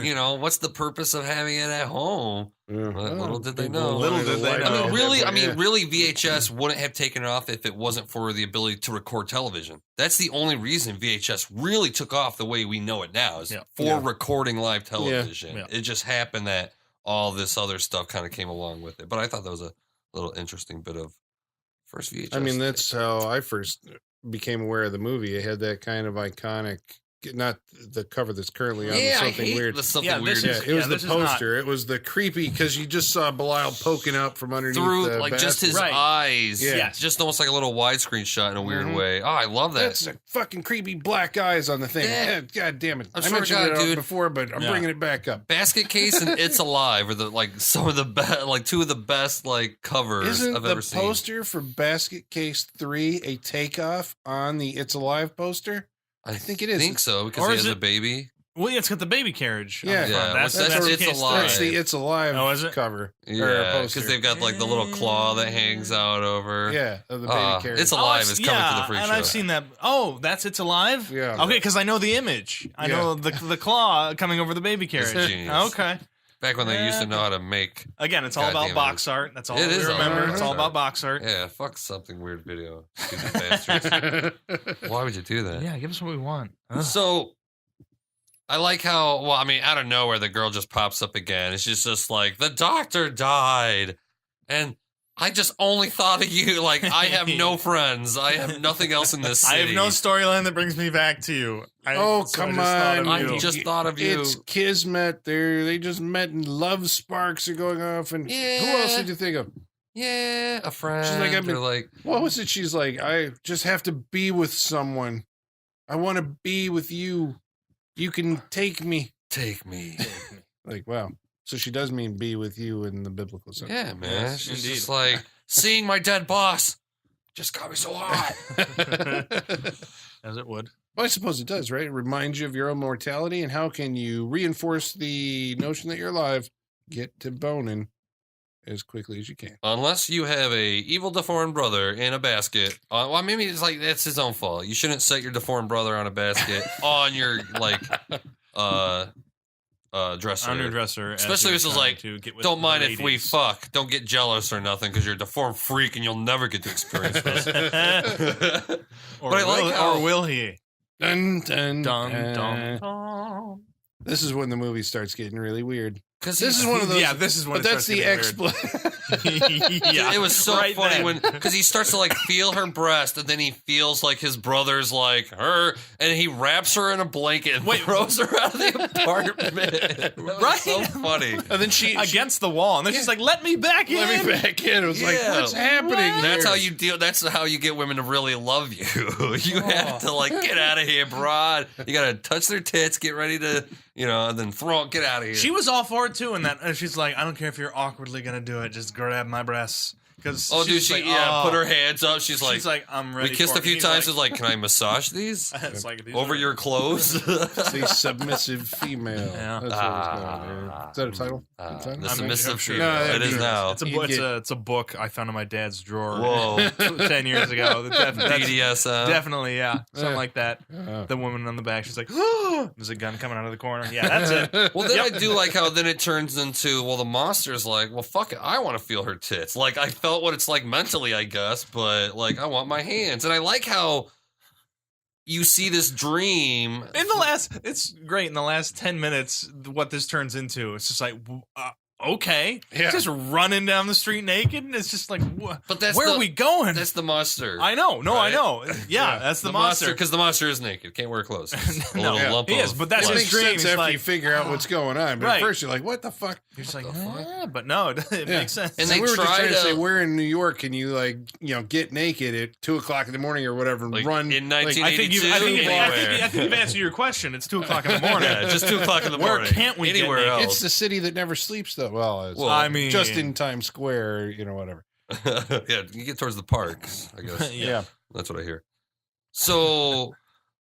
you know, what's the purpose of having it at home? Yeah. But little did they know. Little did they know. I mean, really, VHS wouldn't have taken off if it wasn't for the ability to record television. That's the only reason VHS really took off the way we know it now, is for recording live television. Yeah. It just happened that all this other stuff kind of came along with it. But I thought that was a little interesting bit of first VHS. I mean, that's how I first became aware of the movie. It had that kind of iconic, not the cover that's currently on, something weird. The something Yeah, weird. this It was the this is not- poster. It was the creepy, because you just saw Belial poking up from underneath Through the like just his Right. eyes. Yeah. Yes. Just almost like a little widescreen shot in a weird Mhm. way. Oh, I love that. That's a fucking creepy black eyes on the thing. Yeah. God damn it! I I swear to mentioned God, it dude. before, but I'm Yeah. bringing it back up. Basket Case and It's Alive are the like some of the best, like two of the best like covers Isn't I've the ever seen. poster for Basket Case 3 a takeoff on the It's Alive poster? I think it is. think so, because Or he is has a it- baby. Well, yeah, it's got the baby carriage. on Yeah. the front. Yeah, that's, well, that's It's Case Alive. That's the It's Alive Oh, is it? cover. or Yeah, poster. because they've got like the little claw that hangs out over. Yeah, of the baby carriage. It's Oh, Alive is coming to the freak and show. I've seen that. Oh, that's It's Alive? Yeah. Okay, because I know the image. I know the claw coming over the baby carriage. genius. Okay. Back when they used to know how to make. Again, it's all God about damn it. box art. That's all It we is all remember. about It's all box about art. box art. Yeah, fuck something weird video. Stupid bastards. Why would you do that? Yeah, give us what we want. Ugh. So I like how, well, I mean, out of nowhere, the girl just pops up again. It's just like, the doctor died. And I just only thought of you. Like, I have no friends. I have nothing else in this I city. have no storyline that brings me back to you. Oh, so I come just thought of on. you. I just thought of you. It's Kismet. They just met and love sparks are going off. And Yeah. who else did you think of? Yeah, a friend. She's like, I've been- or like, What was it? She's like, I just have to be with someone. I want to be with you. You can take me. take me. Like, wow. So she does mean be with you in the biblical sense. Yeah, man. Yes, She's indeed. just like, seeing my dead boss just got me so hot. As it would. Well, I suppose it does, right? It reminds you of your own mortality, and how can you reinforce the notion that you're alive? Get to boning as quickly as you can. Unless you have a evil deformed brother in a basket. Well, maybe it's like that's his own fault. You shouldn't set your deformed brother on a basket on your like dresser. On your dresser. as Especially you're if it's trying like, to get with Don't the mind if we ladies. fuck. Don't get jealous or nothing because you're a deformed freak and you'll never get to experience this. Or, But I like will, how- or will he? Dun, dun, Dun, dun. dun, dun. This is when the movie starts getting really weird. Because This is one of those. Yeah, this is when But it that's the starts getting explanation. yeah, it was so right funny then. when because he starts to like feel her breast and then he feels like his brother's like her and he wraps her in a blanket and Wait. throws her out of the apartment. That was Right? so funny. And then she against the wall, and then she's like, "Let me back in." let me back in. It was like, Yeah. what's happening? That's here? how you deal. That's how you get women to really love you. You have to like get out of here, broad. You gotta touch their tits, get ready to, and then get out of here. She was all for it too, and that and she's like, "I don't care if you're awkwardly gonna do it, just grab my breasts. Oh, dude, she put her hands up. She's like, I'm ready. We kissed a few times. She's like, can I massage these? It's like, over your clothes? It's a submissive female. Yeah. That's what it's called. Is that a title? The submissive sure. female. No, It is now. It's a book I found in my dad's drawer. Whoa. 10 years ago. That's BDSM. definitely, yeah. Something Yeah. like that. Yeah. The woman on the back, she's like, oh, there's a gun coming out of the corner. Yeah, that's it. Well, then I do like how then it turns into, well, the monster's like, well, fuck it. I want to feel her tits. Like, I felt what it's like mentally, I guess, but like, I want my hands. And I like how you see this dream. It's great. In the last 10 minutes, what this turns into, it's just like, okay. Yeah. Just running down the street naked. And it's just like, But that's where are we going? That's the monster. I know. No, right? I know. Yeah, that's the monster. Because the monster is naked. Can't wear clothes. It's a No, little lump he is, of but that's It his makes dream. sense It's after like, you figure out what's going on. But Right. at first, you're like, what the fuck? you're just like, the fuck? but no, it makes sense. And So they we were just try trying to say, to- we're in New York, and you get naked at 2:00 in the morning or whatever, and Like, run in like, 1982, I think anywhere. you've answered your question. It's 2:00 in the morning. Yeah, just 2:00 in the Where morning. can't we get Anywhere naked? else? It's the city that never sleeps, though. Well, it's Well, I mean, just in Times Square, whatever. Yeah, you get towards the parks, I guess. Yeah. That's what I hear. So,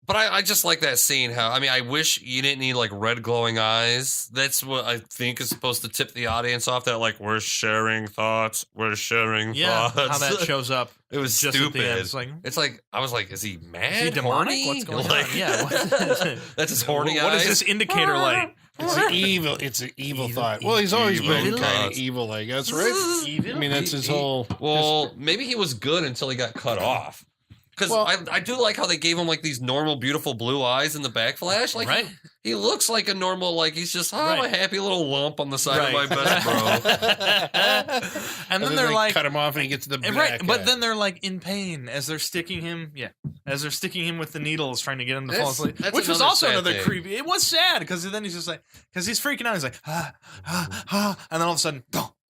but I just like that scene. How, I mean, I wish you didn't need like red glowing eyes. That's what I think is supposed to tip the audience off that like, we're sharing thoughts. We're sharing Yeah, thoughts. how that shows up. It was just at the stupid. end. It's like, I was like, is he mad? is he demonic? Horny? What's going Like- on? Yeah. That's his horny What eyes. is this indicator light? It's an evil. It's an evil thought. Well, he's always been Evil kind of thoughts. evil, I guess, right? Evil? I mean, that's his whole. Well, maybe he was good until he got cut off. Because Well- I do like how they gave him like these normal, beautiful blue eyes in the backflash. Like Right. he looks like a normal, like he's just Right. a happy little lump on the side Right. of my best bro. And then they're they like, cut him off, and he gets the black right, but eye. then they're like in pain as they're sticking him. Yeah, as they're sticking him with the needles, trying to get him to fall That's- asleep. that's Which was another also sad another thing. creepy. It was sad because then he's just like, because he's freaking out. He's like, and then all of a sudden,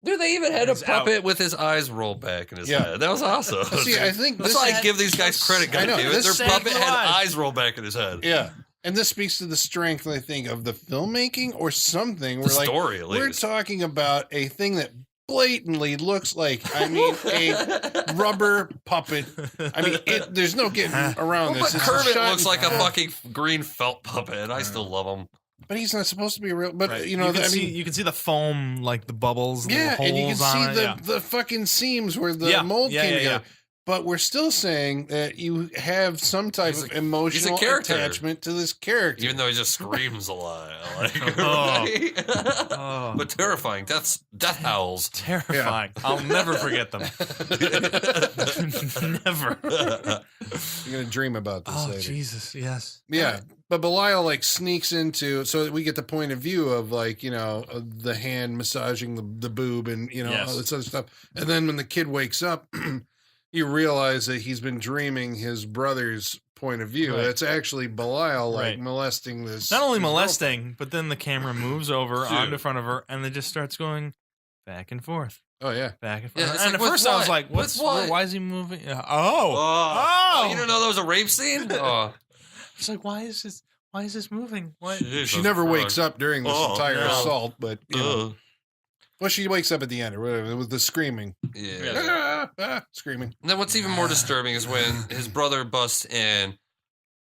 Dude, they even had a He's puppet with his eyes rolled back in his Yeah. head. That was awesome. See, I think That's this why I is- give these guys credit. I know, God damn it. this Their sad puppet had eyes. eyes rolled back in his head. Yeah. And this speaks to the strength, I think, of the filmmaking or something. The story, at we're least. talking about a thing that blatantly looks like, I mean, a rubber puppet. I mean, there's no getting around Well, this. but It's Kermit shot looks in- like a fucking green felt puppet, and I still love him. But he's not supposed to be a real. But right. you know, can I see, mean, you can see the foam, like the bubbles, yeah, little and you can holes on see it. the Yeah. the fucking seams where the Yeah. mold Yeah, came yeah, together. But we're still saying that you have some type He's of a emotional character. attachment to this character. Even though he just screams a lot. Like, Oh. right? Oh. But terrifying. Death howls. Terrifying. I'll never forget them. Never. You're gonna dream about this Oh later. Jesus! Yes. Yeah, but Belial like sneaks into so that we get the point of view of like the hand massaging the boob and Yes. all this other stuff, and then when the kid wakes up, you realize that he's been dreaming his brother's point of view. Right. It's actually Belial like Right. molesting this. Not only his molesting, but then the camera moves over Dude. onto front of her, and it just starts going back and forth, girlfriend. Oh yeah, back and Yeah, forth. it's and like, at with first I was what? like, With "What's? what?" Why is he moving?" Oh, Oh, you don't know that was a rape scene? Oh, It's like, why is this? Why is this moving? What? she never wakes up during this Oh, entire no. assault, but Ugh. well, she wakes up at the end or whatever with the screaming, Yeah. screaming. And then what's even more disturbing is when his brother busts in.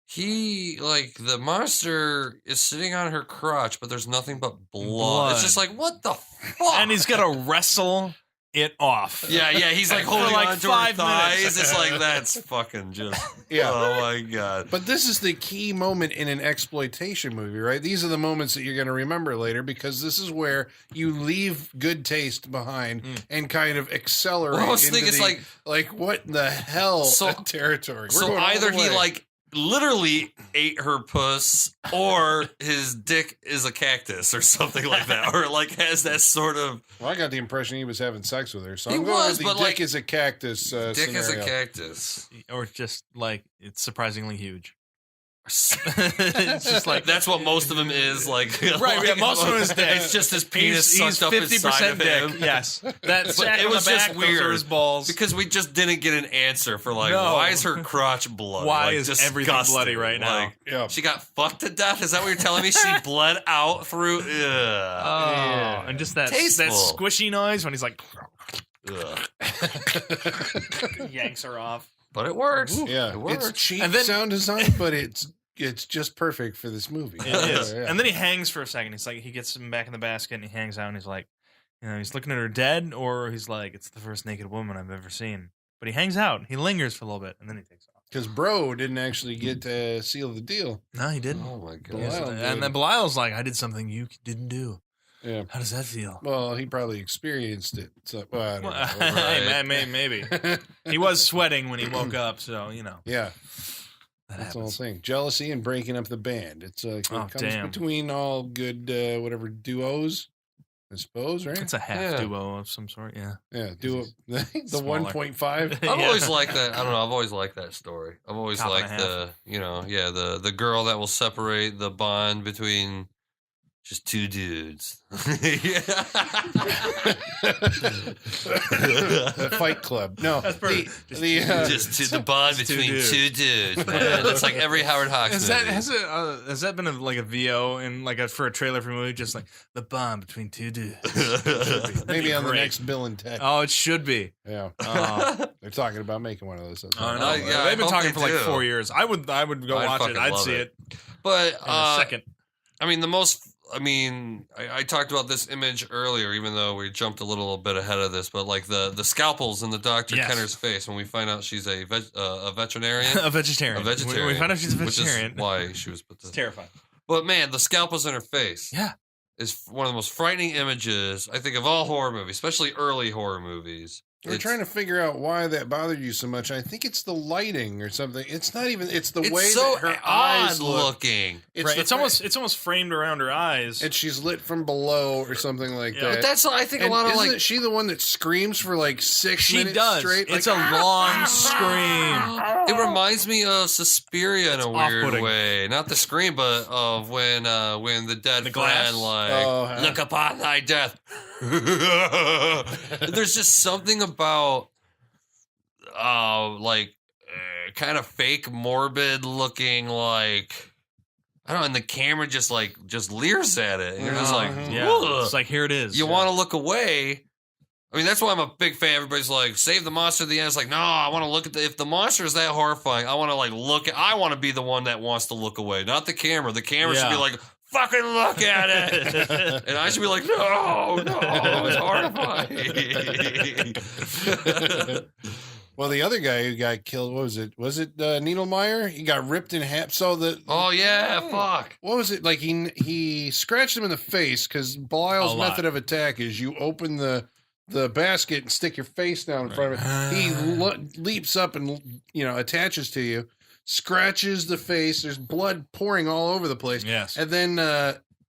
He, like, the monster is sitting on her crotch, but there's nothing but blood. It's just like, what the fuck? And he's gonna wrestle it off. Yeah, he's like For holding like on to 5 her thighs. minutes. It's like, that's fucking just, Yeah. oh my God. But this is the key moment in an exploitation movie, right? These are the moments that you're going to remember later because this is where you leave good taste behind and kind of accelerate. Well, I was into thinking, it's like what in the hell So- territory? We're So going all either the he, way. like, literally ate her puss, or his dick is a cactus or something like that, or, like, has that sort of, Well, I got the impression he was having sex with her. So He I'm going was, with the but, dick like, is a cactus dick scenario. is a cactus. Or just like it's surprisingly huge. It's just like that's what most of him is like. right. Yeah, most of him is dick. It's just his penis He's sucked up inside of dick. him. Yes, that sack it on was the just back. Those are weird his balls. because we just didn't get an answer for like No. why is her crotch bloody? Why like, is everything bloody right now? Like, Yeah. she got fucked to death. Is that what you're telling me? She bled out through. Ugh. Oh, and just that Tasteful. squishy noise when he's like Ugh. yanks her off. But it works. Yeah, It works. it's cheap And then- sound design, but it's just perfect for this movie. It is. Yeah. And then he hangs for a second. He's like, he gets him back in the basket and he hangs out and he's like, he's looking at her dead, or he's like, it's the first naked woman I've ever seen. But he hangs out. He lingers for a little bit and then he takes off. Because Bro didn't actually get to seal the deal. No, he didn't. Oh my god. Belial did. And then Belial's like, I did something you didn't do. Yeah. How does that feel? Well, he probably experienced it. So, well, I don't know. Hey, man, maybe. He was sweating when he woke up, so, Yeah, that that's the whole happens. thing. Jealousy and breaking up the band. It Oh, comes damn. between all good, whatever duos, I suppose, right? It's a half Yeah. duo of some sort, yeah. Yeah, duo. The Smaller. 1.5. I've Yeah. always liked that. I don't know. I've always liked that story. I've always Cop and liked a the girl that will separate the bond between just two dudes. The Fight Club. No, That's perfect. Just the bond just two between dudes. two dudes, man. It's like every Howard Hawks movie. Has that been like a VO in like for a trailer for a movie? Just like the bond between two dudes. maybe on the great. next Bill and Ted. Oh, it should be. Yeah, Oh, they're talking about making one of those. I know. yeah, They've been I hope talking they for like do. 4 years. I would go I'd watch fucking it. I'd love see it. it But in a second. I mean, I talked about this image earlier, even though we jumped a little bit ahead of this. But like the scalpels in the Dr. Yes. Kenner's face when we find out she's a veterinarian. A vegetarian. A vegetarian. We find out she's a vegetarian. Which is why she was put It's to. terrifying. But man, the scalpels in her face. Yeah. Is one of the most frightening images I think of all horror movies, especially early horror movies. We're trying to figure out why that bothered you so much. I think it's the lighting or something. It's not even. It's the It's way so that her odd eyes look. looking. Right. the It's almost framed around her eyes. And she's lit from below or something like Yeah. that. But that's I think and a lot of isn't like she the one that screams for like 6 She minutes does. straight? It's Like, a long scream. it reminds me of Suspiria in a weird off-putting. way. Not the scream, but of when the dead The glass? friend like Oh, huh. look upon thy death. There's just something about kind of fake morbid looking like I don't know, and the camera just leers at it. And you're just like, Yeah. "Ugh." It's like, here it is. You want to look away. I mean, that's why I'm a big fan. Everybody's like, save the monster at the end. It's like, no, I want to look at if the monster is that horrifying, I want to I want to be the one that wants to look away, not the camera. The camera should be Yeah. like, fucking look at it. And I should be like, no, it's horrifying. Well, the other guy who got killed, what was it? Was it Needlemeyer? He got ripped in half. So Oh, yeah, fuck. what was it? Like he scratched him in the face because Belial's A lot. method of attack is you open the basket and stick your face down in front of it. He leaps up and attaches to you, scratches the face. There's blood pouring all over the place. Yes. And then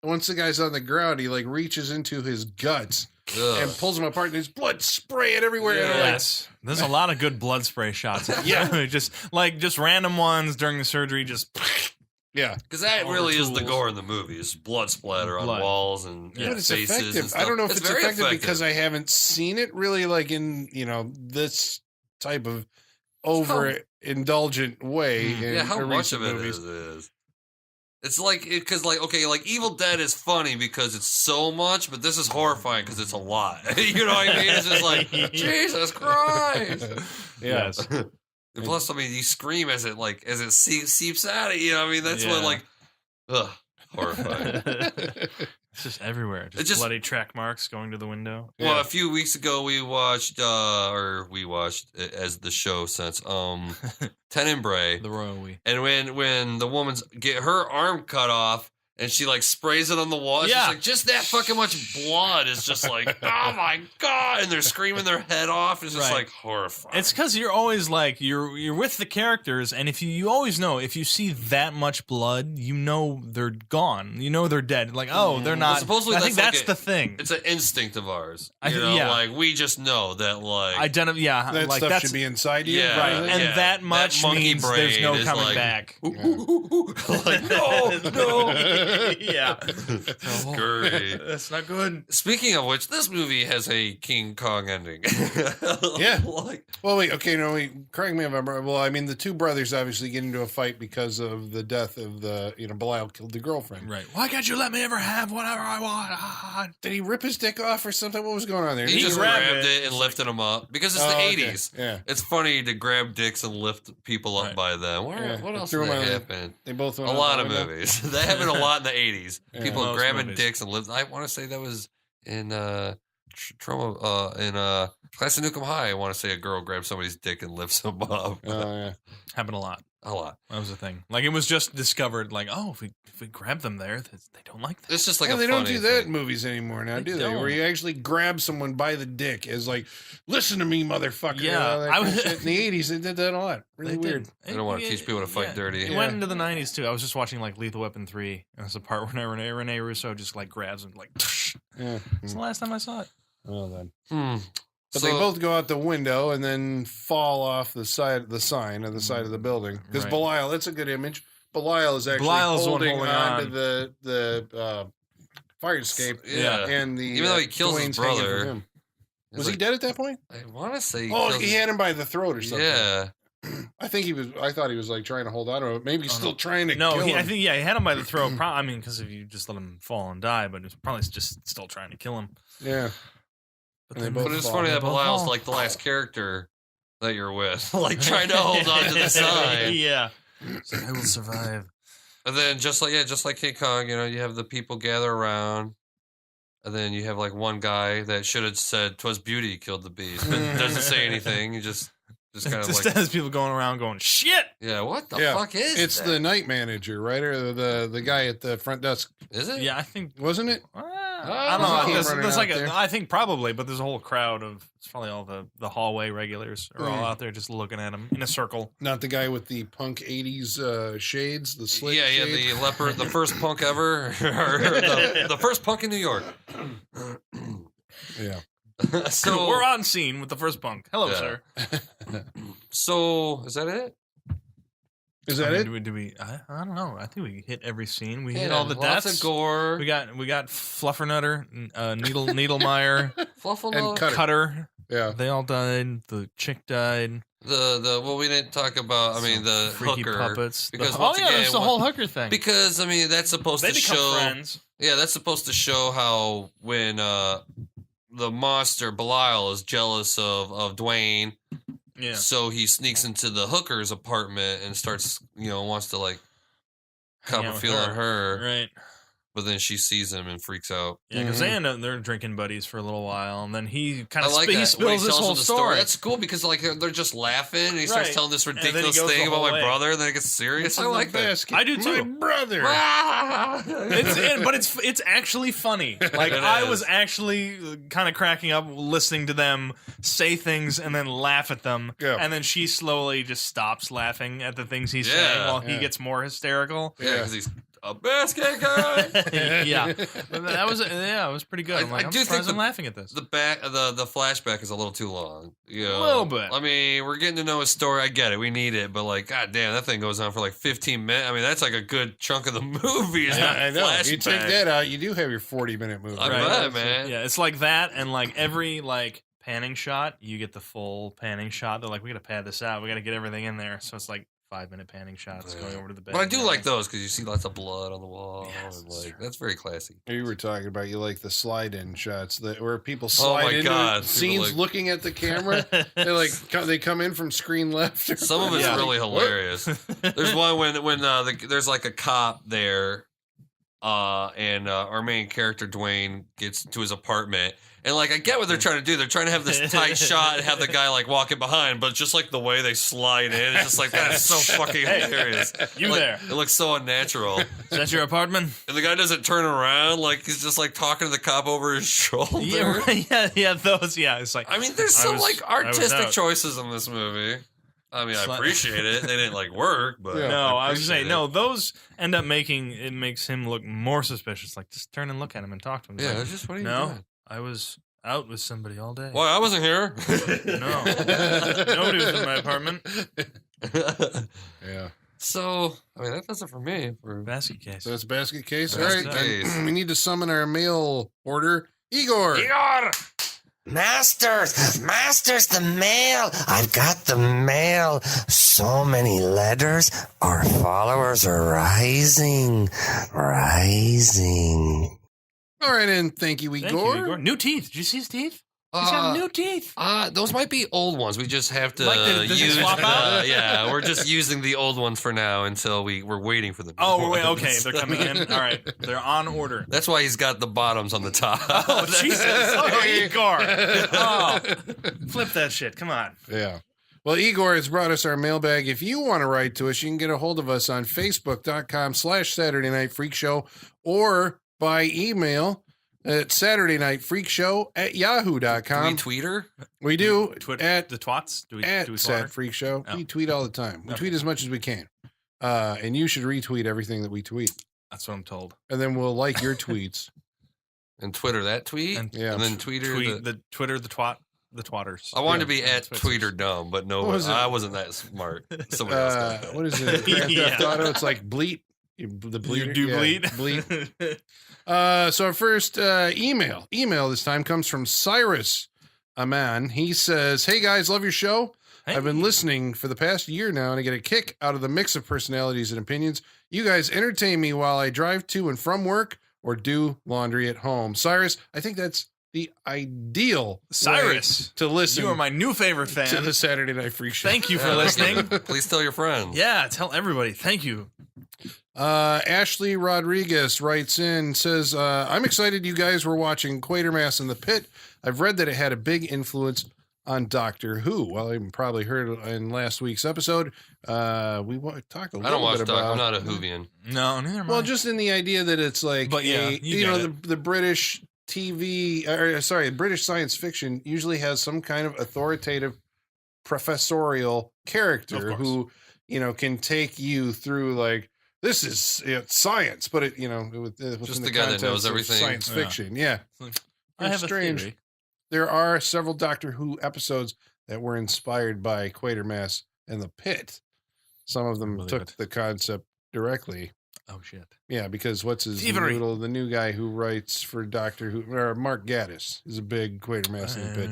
once the guy's on the ground, he like reaches into his guts Ugh. and pulls them apart, and there's blood spraying everywhere. And I'm like, Yes. There's a lot of good blood spray shots. Yeah. just random ones during the surgery. Just yeah. Because that All really the is the tools. gore in the movie. It's blood splatter on Blood. walls and, Yeah. and But it's faces effective. and stuff. I don't know if it's very effective because I haven't seen it really like in, this type of over-indulgent way in Yeah, how much recent of it movies. is. It's because Evil Dead is funny because it's so much, but this is horrifying because it's a lot. You know what I mean? It's just like, Jesus Christ. Yeah. yes. And plus, I mean, you scream as it seeps out of you. Know what I mean, that's what horrifying. It's just everywhere. Just, It just- bloody track marks going to the window. Well, Yeah. a few weeks ago we watched it as the show since Tenebrae. The royal we. And when the woman's get her arm cut off And she like sprays it on the wall. She's like, just that fucking much blood is just like, oh my God. And they're screaming their head off. It's just like horrifying. It's because you're always like, you're with the characters. And if you always know, if you see that much blood, you know they're gone. You know they're dead. Like, oh, they're not. Supposedly I think that's like the thing. It's an instinct of ours. Yeah. Like we just know that like. That like stuff should be inside you. Yeah. Right? And that much monkey means there's no brain is coming like, back. Like, no. Yeah. Scurry. That's not good. Speaking of which, this movie has a King Kong ending. Yeah. Like, Well, wait. Okay, no, wait. Correct me if I'm wrong. Well, I mean, the two brothers obviously get into a fight because of the death of Belial killed the girlfriend. Right. Why can't you let me ever have whatever I want? Did he rip his dick off or something? What was going on there? he just grabbed grabbed it. it and lifted him up because it's Oh, the okay. 80s. Yeah. It's funny to grab dicks and lift people up Right. by them. Yeah. What else Threw did him that out. happen? They both went A out lot the of window. movies. That happened a lot in the 80s. Yeah. People Most grabbing movies. dicks and lift. I want to say that was in Class of Nukem High. I want to say a girl grabbed somebody's dick and lifts him up. Oh, yeah. Happened a lot. A lot. That was the thing. Like it was just discovered. Like, oh, if we grab them there, they don't like that. It's just like Yeah, a they don't funny do that in thing. movies anymore now, They do they? don't. Where you actually grab someone by the dick as like, listen to me, motherfucker. Yeah, All that I kind of was- shit. In the 80s, they did that a lot. Really They weird. did. They don't want to teach people to fight dirty. It Yeah. went into the 90s too. I was just watching like Lethal Weapon 3. And there's a part where Rene Russo just like grabs him like. Yeah. It's the last time I saw it. Well then. But So- they both go out the window and then fall off the sign on the side of the building. Because Right. Belial, that's a good image. Belial is actually Belial's the one holding holding on to on. the fire escape. Yeah. And the Even though he kills his Dwayne's hanging from brother. him. It's Was like- he dead at that point? I want to say. Oh, kills he his- had him by the throat or something. Yeah. I think he was. I thought he was like trying to hold on to it. Maybe he's Oh, still no. trying to No, kill him. I think he had him by the throat. I mean, because if you just let him fall and die, but it's probably just still trying to kill him. Yeah. But And they then- both But it's fall. funny that Both Belial's fall. like the last character that you're with, like trying to hold on to the sign. Yeah. It's like, I will survive. And then just like King Kong, you have the people gather around, and then you have like one guy that should have said "'Twas beauty killed the beast," but doesn't say anything. He just kind of Just like, has people going around going, shit. yeah, what the Yeah. fuck is It's that? the night manager, right? Or the guy at the front desk, Is it? Yeah, I think. wasn't it? I don't He know. came running There's out like there. I think probably, but there's a whole crowd of. It's probably all the hallway regulars are all Mm. out there just looking at him in a circle. Not the guy with the punk '80s shades, the slick Yeah, shades? the leopard, the first punk ever, or the first punk in New York. Yeah. So We're on scene with the first punk. Hello, Yeah. sir. So is that it? Is that I it? mean, do we? I don't know. I think we hit every scene. We hit Yeah, all the lots deaths. of gore. We got Fluffernutter, Needlemeyer, Fluffalo. And Cutter. Cutter. Yeah. They all died. The chick died. The well, we didn't talk about. I mean, the Freaky hooker puppets. because oh once yeah, again, there's the whole hooker thing. because I mean that's supposed they to become show. friends. Yeah, that's supposed to show how when the monster Belial is jealous of Dwayne, Yeah. so he sneaks into the hooker's apartment and starts, wants to like cop Hang a out with feel on her, Right. but then she sees him and freaks out. Yeah, because Mhm. they end up they're drinking buddies for a little while, and then he kind I of like that he when he spills this tells whole him the story. That's cool because like they're just laughing and he starts Right. telling this And then he ridiculous goes the thing about whole my way. brother, and then it gets serious. I like that. I do My too. brother. But it's actually funny. Like It I is. was actually kind of cracking up listening to them say things and then laugh at them, Yeah. and then she slowly just stops laughing at the things he's Yeah. saying while he Yeah. gets more hysterical. Yeah, because he's a basket guy. Yeah, but that was it was pretty good. I'm I like, I'm do think surprised I'm the- laughing at this. The flashback is a little too long. A little bit. I mean, we're getting to know his story. I get it. We need it, but like, god damn, that thing goes on for like 15 minutes. I mean, that's like a good chunk of the movie. Is Yeah, that I know. flashback. You take that out, you do have your 40-minute movie. I Right. bet, man. Yeah, it's like that, and like every like panning shot, you get the full panning shot. They're like, we got to pad this out. We got to get everything in there. So it's like 5-minute panning shots Yeah. going over to the bed. But I do and like everything. those because you see lots of blood on the wall. Yes, and that's like true. that's very classy. You were talking about you like the slide-in shots where people Oh my slide into God, it, people scenes like- looking at the camera. They come in from screen left. Or Some of it's Yeah. really What? hilarious. There's one when there's like a cop there, and our main character Dwayne gets to his apartment, And like, I get what they're trying to do. They're trying to have this tight shot and have the guy like walking behind, but just like the way they slide in, it's just like that is so fucking hilarious. You Like, there? It looks so unnatural. Is that your apartment? And the guy doesn't turn around, like he's just like talking to the cop over his shoulder. Yeah, right. yeah, those. Yeah, it's like I mean, there's I some was- like I was artistic out. choices in this movie. I mean, I Sli- appreciate it. They didn't like work, but Yeah. No, I was just appreciate saying, it. no, those end up making it makes him look more suspicious. Like, just turn and look at him and talk to him. It's Yeah, like, it's just what are you no, doing? I was out with somebody all day. Well, I wasn't here. No, nobody was in my apartment. Yeah. So, I mean, that does it for me. For Basket case. So that's basket case. All Basket right. case. We need to summon our mail order. Igor. Igor! Masters, the mail. I've got the mail. So many letters. Our followers are rising. All right, and thank you, Thank Igor. you, Igor. New teeth. Did you see his teeth? He's got new teeth. Those might be old ones. We just have to Like does it use. swap out? Yeah, we're just using the old ones for now until we're waiting for the. New Oh, wait, ones. okay. They're coming in. All right. They're on order. That's why he's got the bottoms on the top. Oh, Jesus. Oh, Igor. Oh, flip that shit. Come on. Yeah. Well, Igor has brought us our mailbag. If you want to write to us, you can get a hold of us on Facebook.com/Saturday Night Freak Show or by email at SaturdayNightFreakShow@yahoo.com. We tweet her. We do At the twats? Do we at swear? Sat Freak Show. Oh. We tweet all the time. We Okay. tweet as much as we can. And you should retweet everything that we tweet. That's what I'm told. And then we'll like your tweets. And Twitter that tweet. And Yeah. And then Twitter. Tweet the Twitter, the twatters. I wanted to be Yeah, at Twitters. Tweeter Dumb, but no, What was it? I wasn't that smart. Somebody else got that. What is it? Grand Theft Yeah. Auto? It's like bleat. The bleeder. You do Yeah, bleed? bleat. So our first email this time comes from Cyrus Aman. He says, "Hey guys, love your show. Hey. I've been listening for the past year now, and I get a kick out of the mix of personalities and opinions. You guys entertain me while I drive to and from work or do laundry at home." Cyrus, I think that's the ideal Cyrus, way to listen you are my new favorite fan. to the Saturday Night Freak Show. Thank you for Yeah, listening. Please tell your friends. Yeah, tell everybody. Thank you. Ashley Rodriguez writes in, says, "I'm excited you guys were watching Quatermass in the Pit. I've read that it had a big influence on Doctor Who. Well, you probably heard it in last week's episode. We talked a I don't little watch bit Doc. about. I'm not a Whovian. No, neither am I. Well, just in the idea that it's like, But yeah, you you know, get the British TV, or sorry, British science fiction usually has some kind of authoritative professorial character Of course. who, you know, can take you through like, this is science, but it, you know, within Just the the guy that knows context of everything. science Yeah. fiction. Yeah. I have It's a strange. theory. There are several Doctor Who episodes that were inspired by Quatermass and the Pit. Some of them Believe took it. the concept directly. Oh shit. Yeah, because what's his Thievery. noodle? The new guy who writes for Doctor Who, or Mark Gaddis, is a big Quatermass and the Pit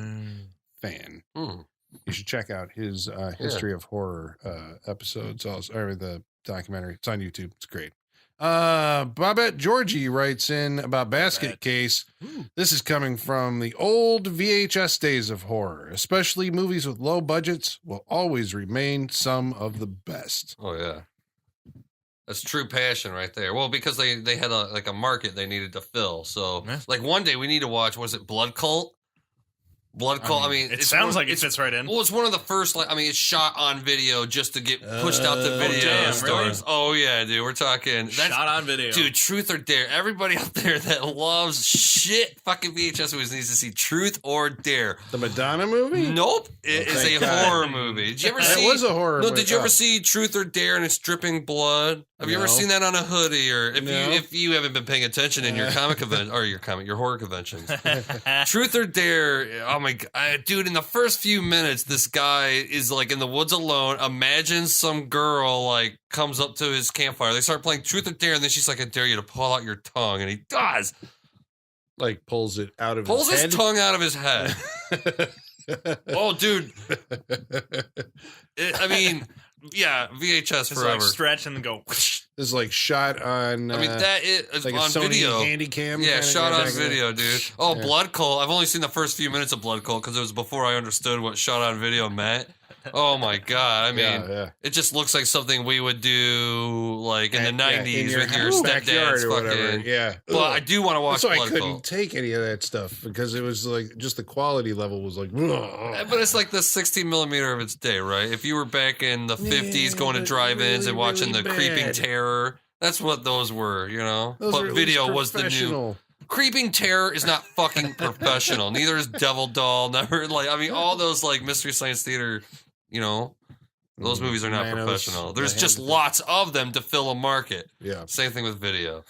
fan. Hmm. You should check out his history of horror episodes, also, or the documentary. It's on YouTube. It's great. Babette Georgie writes in about Basket Babette. Case. Ooh. This is coming from the old VHS days of horror, especially movies with low budgets will always remain some of the best. Oh yeah, that's true passion right there. Well, because they had a market they needed to fill. So Yeah. like one day we need to watch. Was it Blood Cult? Blood Cult. I mean, it it's sounds one- like it fits right in. Well, it's one of the first. Like, I mean, it's shot on video just to get pushed out the Oh, video damn, stores. really? Oh yeah, dude. We're talking. That's, Shot on video. Dude, Truth or Dare. Everybody out there that loves shit fucking VHS movies needs to see Truth or Dare. The Madonna movie? Nope. It is thank a God. horror movie. Did you ever It see was a horror No, movie. did you ever Oh. see Truth or Dare and it's dripping blood? Have you ever No. seen that on a hoodie or No. if you haven't been paying attention in your comic event or your horror conventions? Truth or Dare, oh my god, dude, in the first few minutes, this guy is like in the woods alone. Imagine some girl like comes up to his campfire. They start playing Truth or Dare, and then she's like, I dare you to pull out your tongue. And he does. Like pulls it out of Pulls his his head. tongue out of his head. Oh, dude. I mean, yeah, VHS Just forever. like stretch and then go. whoosh. This is like shot on. I mean, that is like a on Sony video. Handycam. Yeah, kinda shot on thing. video, dude. Oh, Yeah. Blood Cult. I've only seen the first few minutes of Blood Cult because it was before I understood what shot on video meant. Oh my god! I mean, yeah. it just looks like something we would do like in the Yeah, '90s in with your backyard stepdad's or whatever. fucking. Yeah, But I do want to watch so I Blood couldn't Cult. take any of that stuff because it was like just the quality level was like. Ugh. But it's like the 16 millimeter of its day, right? If you were back in the 50s going to but drive-ins and really, watching really the Creeping bad. Terror, that's what those were, you know? Those But were at video least was the new. professional. Creeping Terror is not fucking professional. Neither is Devil Doll. Never, like, I mean, all those, like, Mystery Science Theater, you know, those movies are not Manos, professional. There's the just hand- lots of them to fill a market. Yeah. Same thing with video.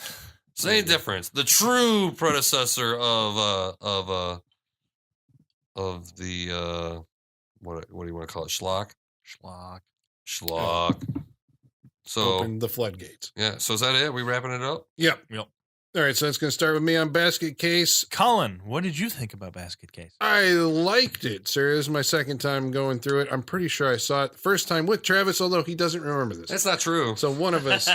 Same difference. The true predecessor of the what do you want to call it? Schlock? Schlock. So Open the floodgates. yeah, so is that it? We wrapping it up? Yep. Yep. All right, so it's going to start with me on Basket Case. Colin, what did you think about Basket Case? I liked it, sir. This is my second time going through it. I'm pretty sure I saw it the first time with Travis, although he doesn't remember this. That's not true. So one of us,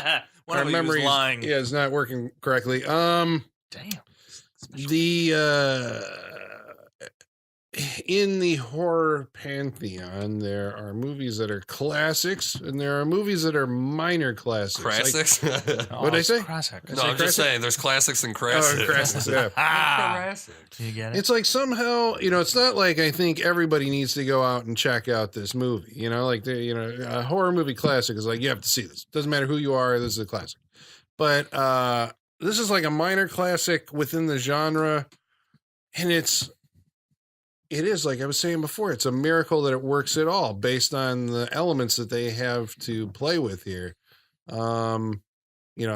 One our of you was memory lying. is not working correctly. Damn. In the horror pantheon, there are movies that are classics, and there are movies that are minor classics. Classics? What'd I say? Classic. No, I'm just saying there's classics and classics. Classics, yeah. Classics. You get it? It's like somehow, it's not like I think everybody needs to go out and check out this movie. Like a horror movie classic is like, you have to see this. Doesn't matter who you are, this is a classic. But this is like a minor classic within the genre, and it is, like I was saying before, it's a miracle that it works at all based on the elements that they have to play with here. I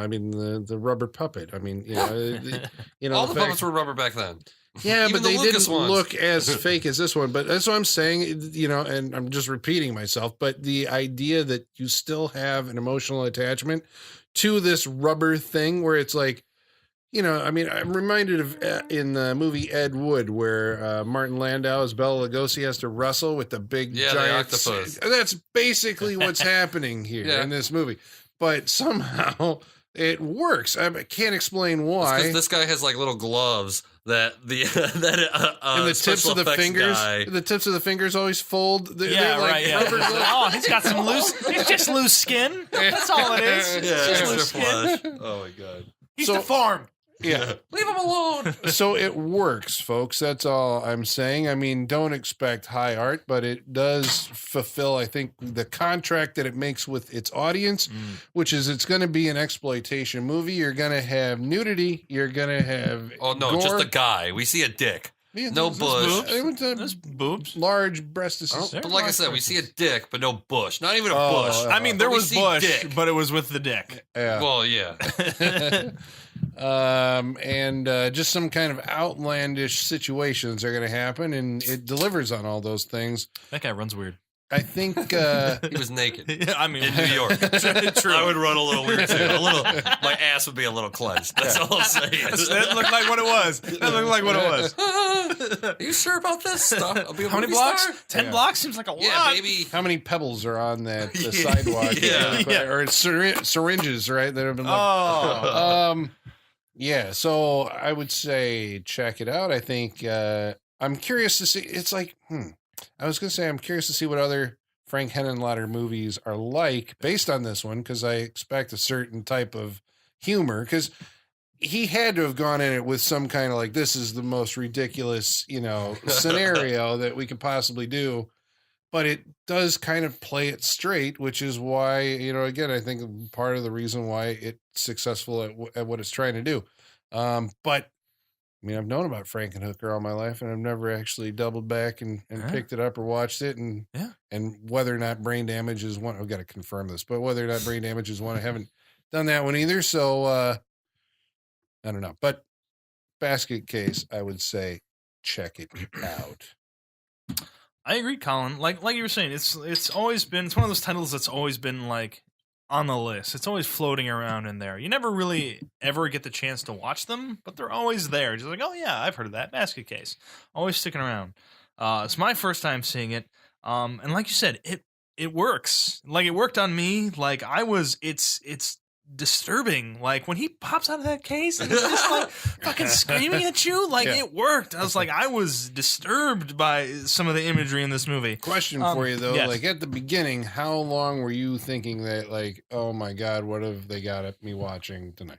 mean, the rubber puppet. I mean, All the puppets were rubber back then. Yeah, Even but they the Lucas didn't ones. look as fake as this one. But that's what I'm saying, and I'm just repeating myself. But the idea that you still have an emotional attachment to this rubber thing where it's like, I mean, I'm reminded of in the movie Ed Wood where Martin Landau as Bela Lugosi has to wrestle with the big Yeah, the giant octopus. That's basically what's happening here Yeah. in this movie. But somehow it works. I can't explain why. Because this guy has like little gloves that And the tips special of the effects fingers, guy- the tips of the fingers always fold. They're like right. Yeah. rubber gloves. Oh, he's got some loose. It's just loose skin. That's all it is. It's Yeah, just extra loose skin. flesh. Oh my god. He's So- deformed. Yeah. Leave him alone. So it works, folks. That's all I'm saying. I mean, don't expect high art, but it does fulfill, I think, the contract that it makes with its audience, which is it's going to be an exploitation movie. You're going to have nudity. You're going to have Oh no, gore. just a guy. We see a dick. Yeah, no there's bush. boobs. There's boobs. Large breasts. But like I said, we see a dick, but no bush. Not even a Oh, bush. I mean, there But we was see bush, dick. but it was with the dick. Yeah. Well, yeah. And just some kind of outlandish situations are going to happen, and it delivers on all those things. That guy runs weird. I think He was naked. Yeah, I mean, In New York. True. I would run a little weird too. My ass would be a little clenched. That's all I'm saying. That looked like what it was. That looked like what it was. Are you sure about this stuff? I'll be a How many movie blocks? star? 10 Yeah. blocks seems like a lot. Yeah, baby. how many pebbles are on that the Yeah. sidewalk? Yeah. Or syringes, right? That have been like, Oh. yeah. So I would say check it out. I think I'm curious to see. It's like, I was going to say I'm curious to see what other Frank Henenlotter movies are like based on this one, because I expect a certain type of humor, because he had to have gone in it with some kind of like, this is the most ridiculous, scenario that we could possibly do. But it does kind of play it straight, which is why, again, I think part of the reason why it's successful at what it's trying to do. But I mean, I've known about Frankenhooker all my life, and I've never actually doubled back and picked it up or watched it. And whether or not brain damage is one, I've got to confirm this, but whether or not brain damage is one, I haven't done that one either. So I don't know. But Basket Case, I would say check it out. I agree, Colin. Like you were saying, it's always been, it's one of those titles that's always been like on the list. It's always floating around in there. You never really ever get the chance to watch them, but they're always there. Just like, oh yeah, I've heard of that. Basket Case. Always sticking around. It's my first time seeing it. And like you said, it works. Like it worked on me. Like it's disturbing. Like when he pops out of that case and he's just like fucking screaming at you, like it worked. I was like, I was disturbed by some of the imagery in this movie. Question for you though, yes. like at the beginning, how long were you thinking that like, oh my God, what have they got me watching tonight?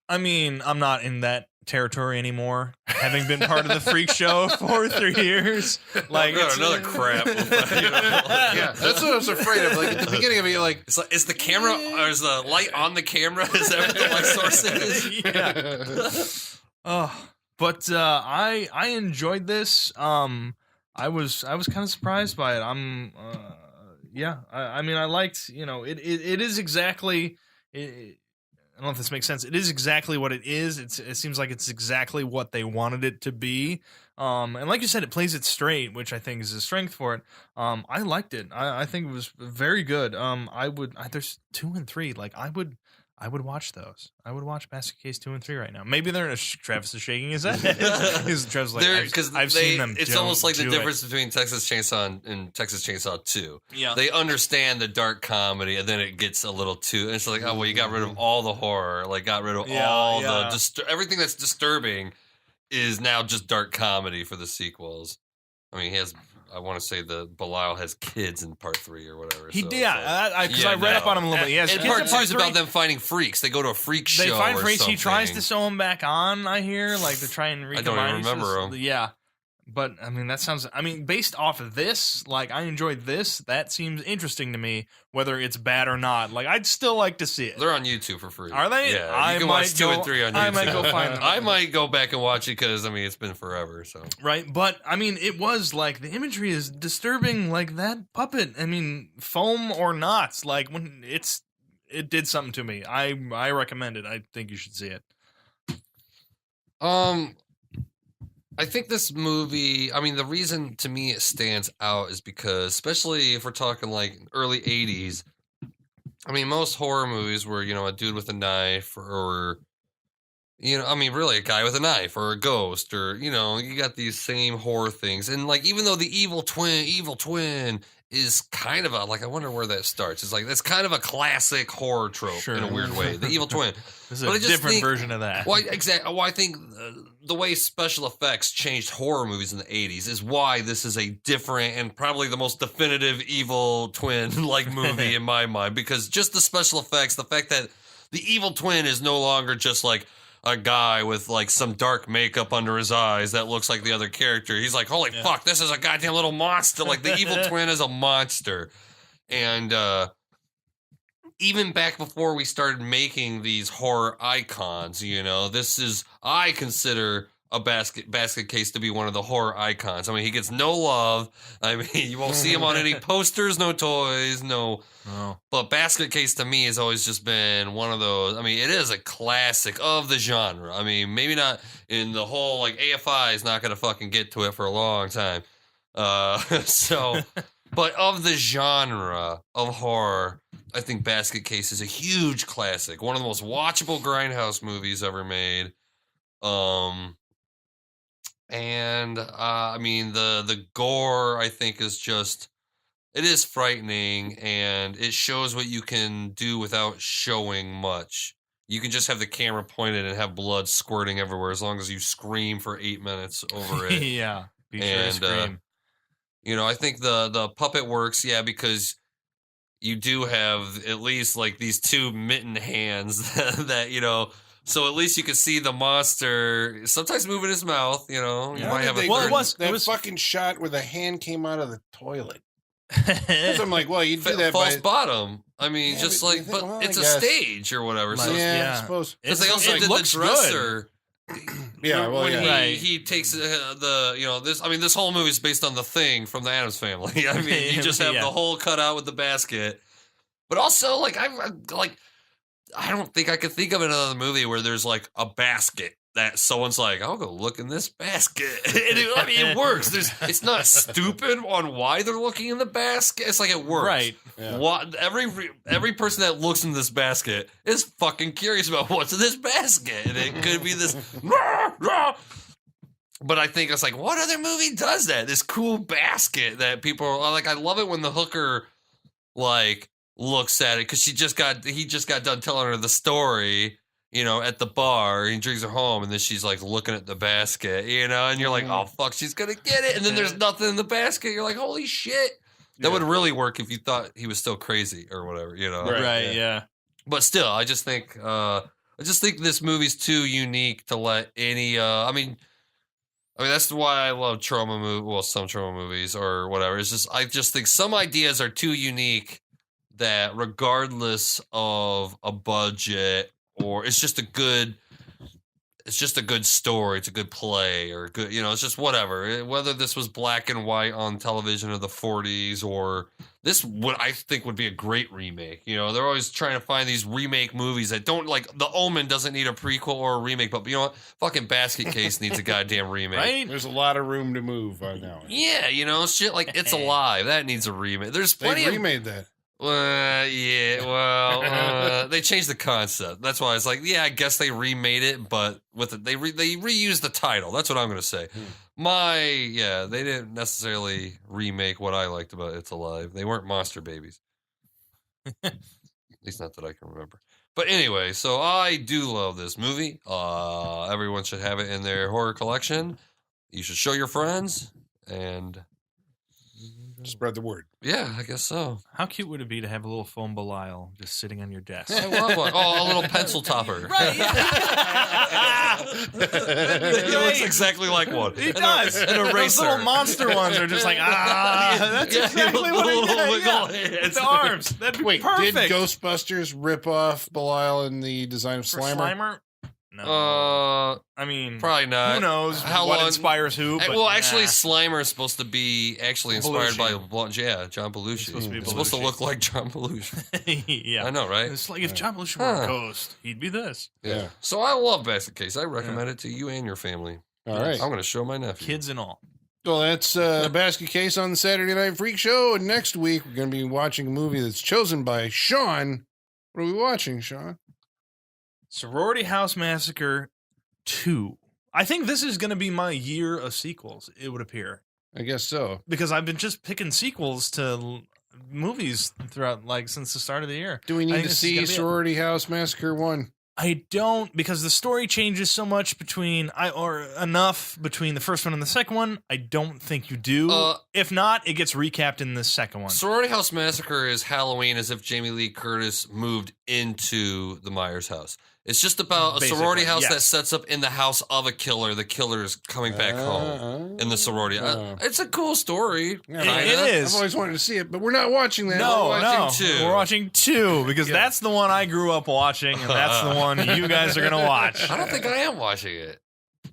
I mean, I'm not in that territory anymore, having been part of the freak show for 3 years. Like it's another crap. Yeah, that's what I was afraid of. Like at the beginning of it, you're like, It's like, is the camera, or is the light on the camera? Is that what the light source is? Yeah. But I enjoyed this. I was kind of surprised by it. I mean, I liked, it is exactly. I don't know if this makes sense. It is exactly what it is. It seems like it's exactly what they wanted it to be. And like you said, it plays it straight, which I think is a strength for it. I liked it. I think it was very good. There's 2 and 3. Like I would watch those. I would watch Basket Case 2 and 3 right now. Maybe they're Travis is shaking his head. Travis like, I've seen them. It's almost like the difference between Texas Chainsaw and Texas Chainsaw 2. Yeah. They understand the dark comedy, and then it gets a little too. And it's like, oh well, you got rid of all the horror, like got rid of all the everything that's disturbing is now just dark comedy for the sequels. I mean, he has. I want to say the Belial has kids in part 3 or whatever. He did, because I read up on him a little bit. He has and kids part 2 is 3. about them finding freaks. They go to a freak show. They find or freaks. something. He tries to sew them back on. I hear, like to try and recombine. I don't even remember them. Yeah, but I mean that sounds. I mean, based off of this, like I enjoyed this. That seems interesting to me, whether it's bad or not. Like I'd still like to see it. They're on YouTube for free. Are they? Yeah, you can watch 2 and 3 on YouTube. I might go find them. I might go back and watch it because I mean it's been forever. So right, but I mean it was like the imagery is disturbing. Like that puppet. I mean, foam or not, like when it did something to me. I recommend it. I think you should see it. I think this movie, I mean, the reason to me it stands out is because, especially if we're talking like early 80s, I mean, most horror movies were, a dude with a knife or I mean, really a guy with a knife or a ghost or, you got these same horror things. And like, even though the evil twin is kind of a, like, I wonder where that starts. It's like, that's kind of a classic horror trope in a weird way. The evil twin. This is a different version of that. Well, exactly. Well, I think the way special effects changed horror movies in the 80s is why this is a different and probably the most definitive evil twin like movie in my mind. Because just the special effects, the fact that the evil twin is no longer just like a guy with like some dark makeup under his eyes that looks like the other character. He's like, holy fuck, this is a goddamn little monster. Like the evil twin is a monster. And even back before we started making these horror icons, this is, I consider a basket case to be one of the horror icons. I mean, he gets no love. I mean, you won't see him on any posters, no toys, no. But basket case to me has always just been one of those. I mean, it is a classic of the genre. I mean, maybe not in the whole, like AFI is not going to fucking get to it for a long time. But of the genre of horror, I think Basket Case is a huge classic. One of the most watchable grindhouse movies ever made. I mean, the gore, I think, is just, it is frightening, and it shows what you can do without showing much. You can just have the camera pointed and have blood squirting everywhere as long as you scream for 8 minutes over it. Yeah, be sure to scream. I think the puppet works, because you do have at least like these 2 mitten hands that, so at least you can see the monster sometimes moving his mouth, You might have that fucking shot where the hand came out of the toilet. I'm like, well, you do that false bottom. I mean, it's a stage or whatever. So I suppose because they also did the dresser. He takes this. I mean, this whole movie is based on The Thing from the Addams Family. I mean, you just have the hole cut out with the basket, but also I don't think I could think of another movie where there's like a basket that someone's like, I'll go look in this basket. It works. It's not stupid on why they're looking in the basket. It's like it works. Right. Yeah. Every person that looks in this basket is fucking curious about what's in this basket. And it could be this. But I think it's like, what other movie does that? This cool basket that people are like, I love it when the hooker, like, looks at it because he just got done telling her the story, at the bar. He brings her home, and then she's like looking at the basket, and you're like, oh fuck, she's gonna get it, and then there's nothing in the basket. You're like, holy shit. That would really work if you thought he was still crazy or whatever, Right, yeah. But still, I just think this movie's too unique to let any. I mean, that's why I love trauma movies. Well, some trauma movies or whatever. I just think some ideas are too unique that, regardless of a budget, or it's just a good story. It's a good play, or good. It's just whatever. Whether this was black and white on television of the 40s, or this, what I think would be a great remake. They're always trying to find these remake movies that don't, like, The Omen doesn't need a prequel or a remake, but you know what? Fucking Basket Case needs a goddamn remake. Right? There's a lot of room to move on that one. Yeah, shit like It's Alive. That needs a remake. There's plenty They remade that. They changed the concept. That's why it's like, yeah, I guess they remade it, but with it, they reused the title. That's what I'm going to say. They didn't necessarily remake what I liked about It's Alive. They weren't monster babies. At least not that I can remember. But anyway, so I do love this movie. Everyone should have it in their horror collection. You should show your friends, and spread the word. Yeah, I guess so. How cute would it be to have a little foam Belial just sitting on your desk? I love one. Oh, a little pencil topper. Right. It looks exactly like one. It does. An eraser. Those little monster ones are just like, that's exactly what I get. With the arms. That'd be perfect. Did Ghostbusters rip off Belial in the design of Slimer? Slimer? No. I mean, probably not. Who knows How what long inspires who? But actually, Slimer is supposed to be inspired by John Belushi. It's supposed to look like John Belushi. Yeah. I know, right? It's like if John Belushi were a ghost, he'd be this. Yeah. So I love Basket Case. I recommend it to you and your family. All right. I'm going to show my nephew. Kids and all. Well, that's Basket Case on the Saturday Night Freak Show. And next week, we're going to be watching a movie that's chosen by Sean. What are we watching, Sean? Sorority House Massacre 2. I think this is going to be my year of sequels, it would appear. I guess so. Because I've been just picking sequels to movies throughout, since the start of the year. Do we need to see Sorority House Massacre 1? I don't, because the story changes so much enough between the first one and the second one. I don't think you do. If not, it gets recapped in the second one. Sorority House Massacre is Halloween as if Jamie Lee Curtis moved into the Myers house. It's just about a sorority house that sets up in the house of a killer. The killer is coming back home in the sorority. It's a cool story. Yeah, it is. I've always wanted to see it, but we're not watching that. No, we're watching 2. We're watching 2 because that's the one I grew up watching, and that's the one you guys are going to watch. I don't think I am watching it.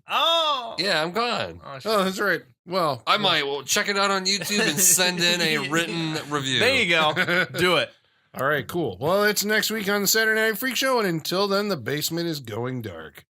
Oh. Yeah, I'm gone. Oh, that's right. Well, I might. Well, check it out on YouTube and send in a written review. There you go. Do it. All right, cool. Well, it's next week on the Saturday Night Freak Show, and until then, the basement is going dark.